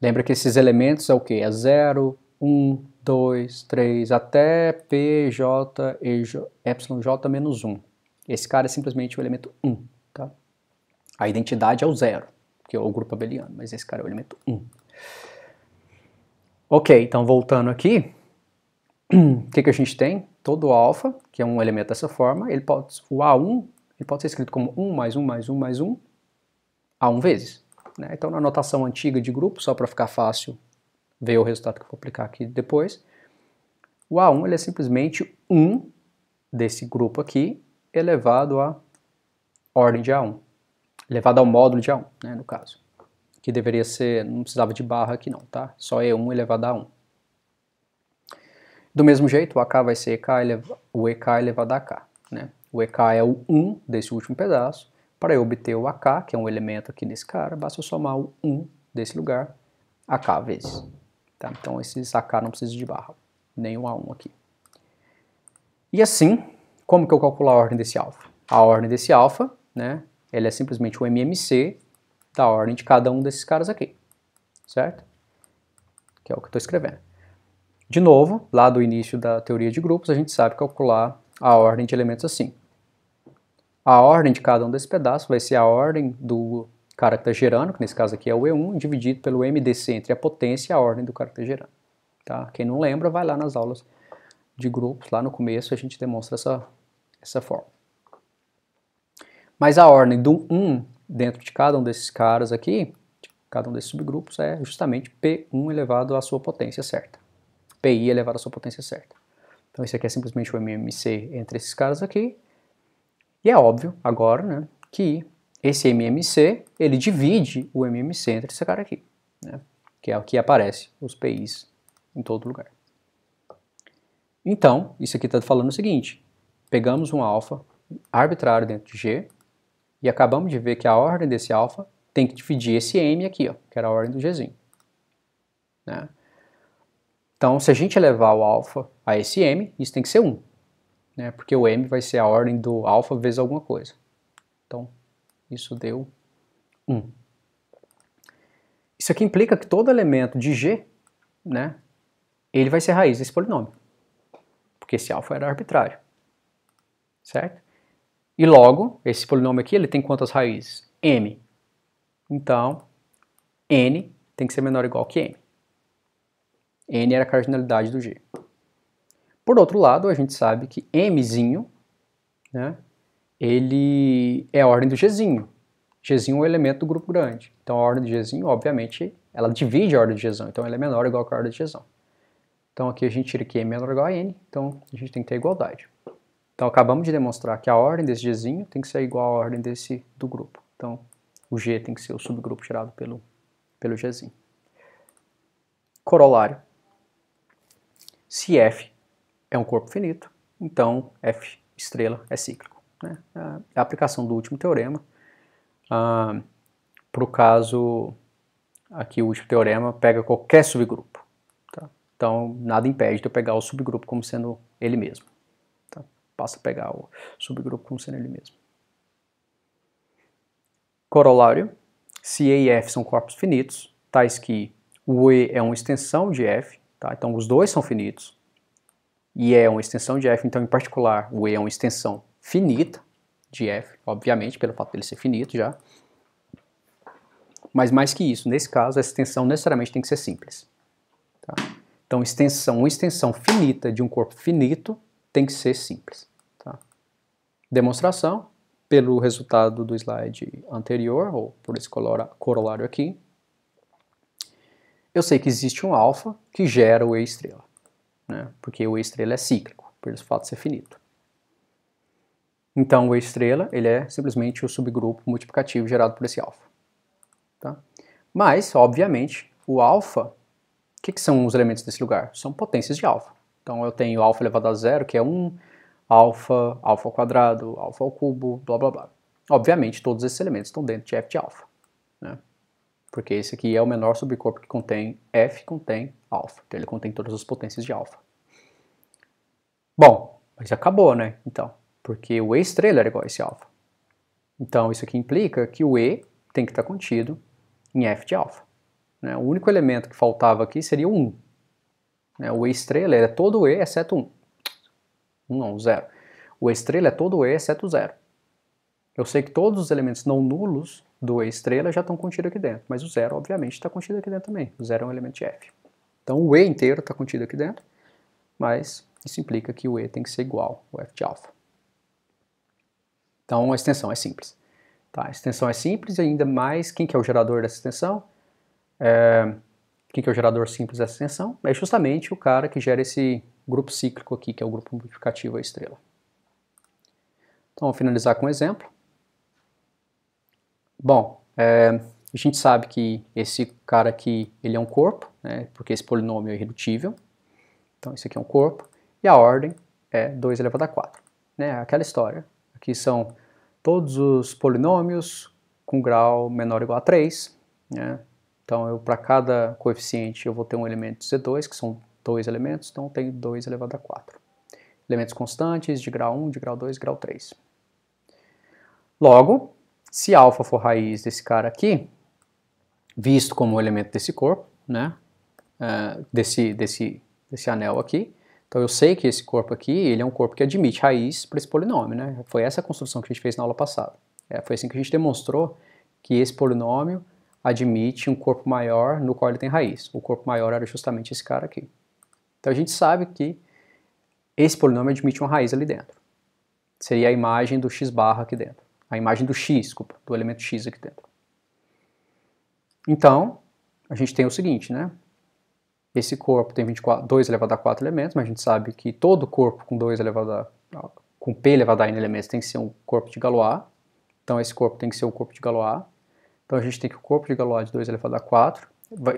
Lembra que esses elementos é o quê? É 0, 1, 2, 3, até PJ, EJ menos 1. Esse cara é simplesmente o elemento 1, tá? A identidade é o 0, que é o grupo abeliano, mas esse cara é o elemento 1. Ok, então voltando aqui, o que a gente tem? Todo alfa, que é um elemento dessa forma, o A1 ele pode ser escrito como 1 mais 1 mais 1 mais 1, A1 vezes. Né? Então, na notação antiga de grupo, só para ficar fácil ver o resultado que eu vou aplicar aqui depois, o A1 ele é simplesmente 1 desse grupo aqui, elevado à ordem de A1. Elevado ao módulo de A1, né, no caso. Que deveria ser, não precisava de barra aqui não, tá? Só E1 elevado a 1. Do mesmo jeito, o AK vai ser o EK elevado a AK, né? O EK é o 1 desse último pedaço. Para eu obter o AK, que é um elemento aqui desse cara, basta eu somar o 1 desse lugar, AK vezes. Tá? Então, esses AK não precisam de barra, nem o A1 aqui. E assim, como que eu calculo a ordem desse alfa? A ordem desse alfa, né, ele é simplesmente o MMC da ordem de cada um desses caras aqui, certo? Que é o que eu estou escrevendo. De novo, lá do início da teoria de grupos, a gente sabe calcular a ordem de elementos assim. A ordem de cada um desses pedaços vai ser a ordem do cara que está gerando, que nesse caso aqui é o E1, dividido pelo MDC entre a potência e a ordem do cara que está gerando. Tá? Quem não lembra, vai lá nas aulas de grupos, lá no começo a gente demonstra essa forma. Mas a ordem do 1 dentro de cada um desses caras aqui, de cada um desses subgrupos, é justamente P1 elevado à sua potência certa. PI elevado à sua potência certa. Então isso aqui é simplesmente o MMC entre esses caras aqui. E é óbvio agora, né, que esse MMC, ele divide o MMC entre esse cara aqui, né, que é o que aparece os PIs em todo lugar. Então, isso aqui está falando o seguinte, pegamos um alfa arbitrário dentro de G e acabamos de ver que a ordem desse alfa tem que dividir esse M aqui, ó, que era a ordem do Gzinho. Né? Então, se a gente elevar o alfa a esse M, isso tem que ser 1. Né, porque o M vai ser a ordem do alfa vezes alguma coisa. Então, isso deu 1. Isso aqui implica que todo elemento de G, né, ele vai ser raiz desse polinômio, porque esse alfa era arbitrário, certo? E logo, esse polinômio aqui, ele tem quantas raízes? M. Então, N tem que ser menor ou igual que M. N era a cardinalidade do G. Por outro lado, a gente sabe que Mzinho, né, ele é a ordem do Gzinho. Gzinho é um elemento do grupo grande. Então a ordem de Gzinho, obviamente, ela divide a ordem de Gzão. Então ela é menor ou igual que a ordem de Gzão. Então aqui a gente tira que M é menor ou igual a N. Então a gente tem que ter igualdade. Então acabamos de demonstrar que a ordem desse Gzinho tem que ser igual à ordem do grupo. Então o G tem que ser o subgrupo gerado pelo Gzinho. Corolário. Se F é um corpo finito, então F estrela é cíclico, né? A aplicação do último teorema. Para o caso, aqui o último teorema pega qualquer subgrupo. Tá? Então, nada impede de eu pegar o subgrupo como sendo ele mesmo. Tá? Basta pegar o subgrupo como sendo ele mesmo. Corolário, se E e F são corpos finitos, tais que o E é uma extensão de F, tá? Então os dois são finitos, e E é uma extensão de F, então em particular o E é uma extensão finita de F, obviamente, pelo fato dele ser finito já. Mas mais que isso, nesse caso, a extensão necessariamente tem que ser simples. Tá? Então, uma extensão finita de um corpo finito tem que ser simples. Tá? Demonstração, pelo resultado do slide anterior, ou por esse corolário aqui, eu sei que existe um alfa que gera o E estrela, né? Porque o E estrela é cíclico, pelo fato de ser finito. Então, o E estrela ele é simplesmente o subgrupo multiplicativo gerado por esse alfa. Tá? Mas, obviamente, o alfa, o que são os elementos desse lugar? São potências de alfa. Então eu tenho alfa elevado a zero, que é 1, alfa, alfa ao quadrado, alfa ao cubo, blá blá blá. Obviamente todos esses elementos estão dentro de f de alfa, né? Porque esse aqui é o menor subcorpo que contém f, contém alfa. Então ele contém todas as potências de alfa. Bom, mas acabou, né? Então, porque o E estrela era igual a esse alfa. Então isso aqui implica que o E tem que estar contido em f de alfa. Né? O único elemento que faltava aqui seria o 1. Né? O E estrela é todo o E exceto 1. 1 não, 0. O E estrela é todo o E exceto 0. Eu sei que todos os elementos não nulos do E estrela já estão contidos aqui dentro, mas o 0 obviamente está contido aqui dentro também. O 0 é um elemento de f. Então o E inteiro está contido aqui dentro, mas isso implica que o E tem que ser igual ao f de alfa. Então a extensão é simples. Tá? A extensão é simples e ainda mais, quem que é o gerador dessa extensão? Quem que é o gerador simples dessa extensão? É justamente o cara que gera esse grupo cíclico aqui, que é o grupo multiplicativo A estrela. Então, vamos finalizar com um exemplo. Bom, a gente sabe que esse cara aqui, ele é um corpo, né, porque esse polinômio é irredutível. Então, esse aqui é um corpo. E a ordem é 2 elevado a 4. Né, aquela história. Aqui são todos os polinômios com grau menor ou igual a 3. Né? Então, para cada coeficiente eu vou ter um elemento de Z2, que são 2 elementos, então eu tenho 2 elevado a 4. Elementos constantes de grau 1, de grau 2 e grau 3. Logo, se alfa for raiz desse cara aqui, visto como um elemento desse corpo, né, desse anel aqui, então eu sei que esse corpo aqui ele é um corpo que admite raiz para esse polinômio. Né? Foi essa a construção que a gente fez na aula passada. Foi assim que a gente demonstrou que esse polinômio admite um corpo maior no qual ele tem raiz. O corpo maior era justamente esse cara aqui. Então a gente sabe que esse polinômio admite uma raiz ali dentro. Seria a imagem do x barra aqui dentro. A imagem do x, desculpa, do elemento x aqui dentro. Então, a gente tem o seguinte, né? Esse corpo tem 2 elevado a 4 elementos, mas a gente sabe que todo corpo com com p elevado a n elementos tem que ser um corpo de Galois. Então esse corpo tem que ser um corpo de Galois. Então a gente tem que o corpo de Galois de 2 elevado a 4,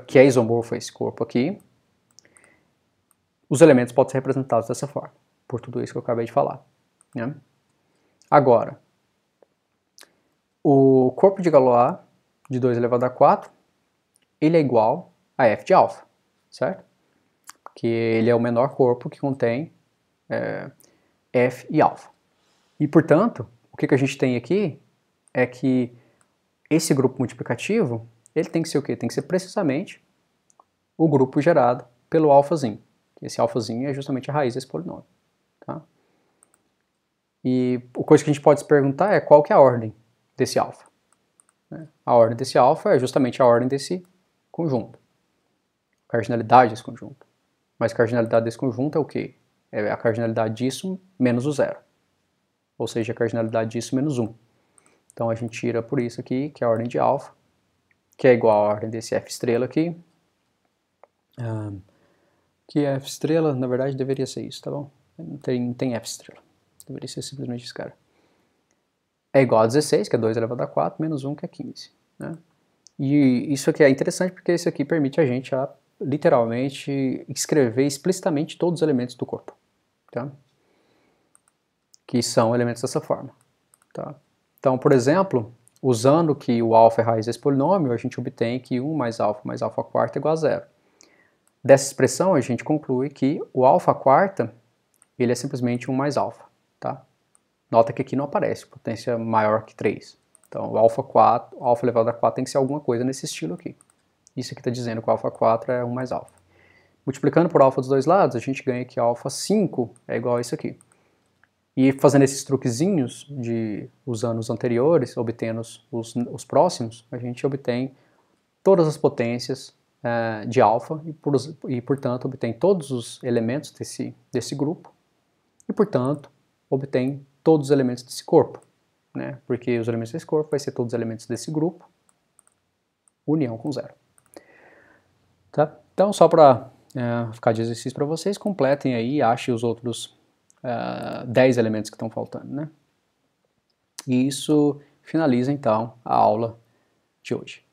que é isomorfo a esse corpo aqui. Os elementos podem ser representados dessa forma, por tudo isso que eu acabei de falar. Né? Agora, o corpo de Galois de 2 elevado a 4, ele é igual a f de alfa, certo? Porque ele é o menor corpo que contém f e alfa. E, portanto, o que a gente tem aqui é que esse grupo multiplicativo ele tem que ser o quê? Tem que ser precisamente o grupo gerado pelo alfazinho. Esse alfazinho é justamente a raiz desse polinômio. Tá? E a coisa que a gente pode se perguntar é qual que é a ordem desse alfa. A ordem desse alfa é justamente a ordem desse conjunto. A cardinalidade desse conjunto. Mas a cardinalidade desse conjunto é o quê? É a cardinalidade disso menos o zero. Ou seja, a cardinalidade disso menos 1. Então a gente tira por isso aqui, que é a ordem de alfa, que é igual à ordem desse f estrela aqui. Que f estrela, na verdade, deveria ser isso, tá bom? Não tem f estrela. Deveria ser simplesmente esse cara. É igual a 16, que é 2 elevado a 4, menos 1, que é 15. Né? E isso aqui é interessante porque isso aqui permite a gente a, literalmente, escrever explicitamente todos os elementos do corpo. Tá? Que são elementos dessa forma. Tá? Então, por exemplo, usando que o alfa é raiz desse polinômio, a gente obtém que 1 mais alfa quarta é igual a 0. Dessa expressão, a gente conclui que o alfa quarta ele é simplesmente 1 mais alfa. Tá? Nota que aqui não aparece potência maior que 3. Então, o alfa elevado a 4 tem que ser alguma coisa nesse estilo aqui. Isso aqui está dizendo que o alfa 4 é 1 mais alfa. Multiplicando por alfa dos dois lados, a gente ganha que alfa 5 é igual a isso aqui. E fazendo esses truquezinhos, usando os anteriores, obtendo os próximos, a gente obtém todas as potências de alfa e, portanto, obtém todos os elementos desse grupo e, portanto, obtém todos os elementos desse corpo, né? Porque os elementos desse corpo vai ser todos os elementos desse grupo, união com zero. Tá? Então, só para ficar de exercício para vocês, completem aí e achem os outros 10 elementos que estão faltando, né? E isso finaliza, então, a aula de hoje.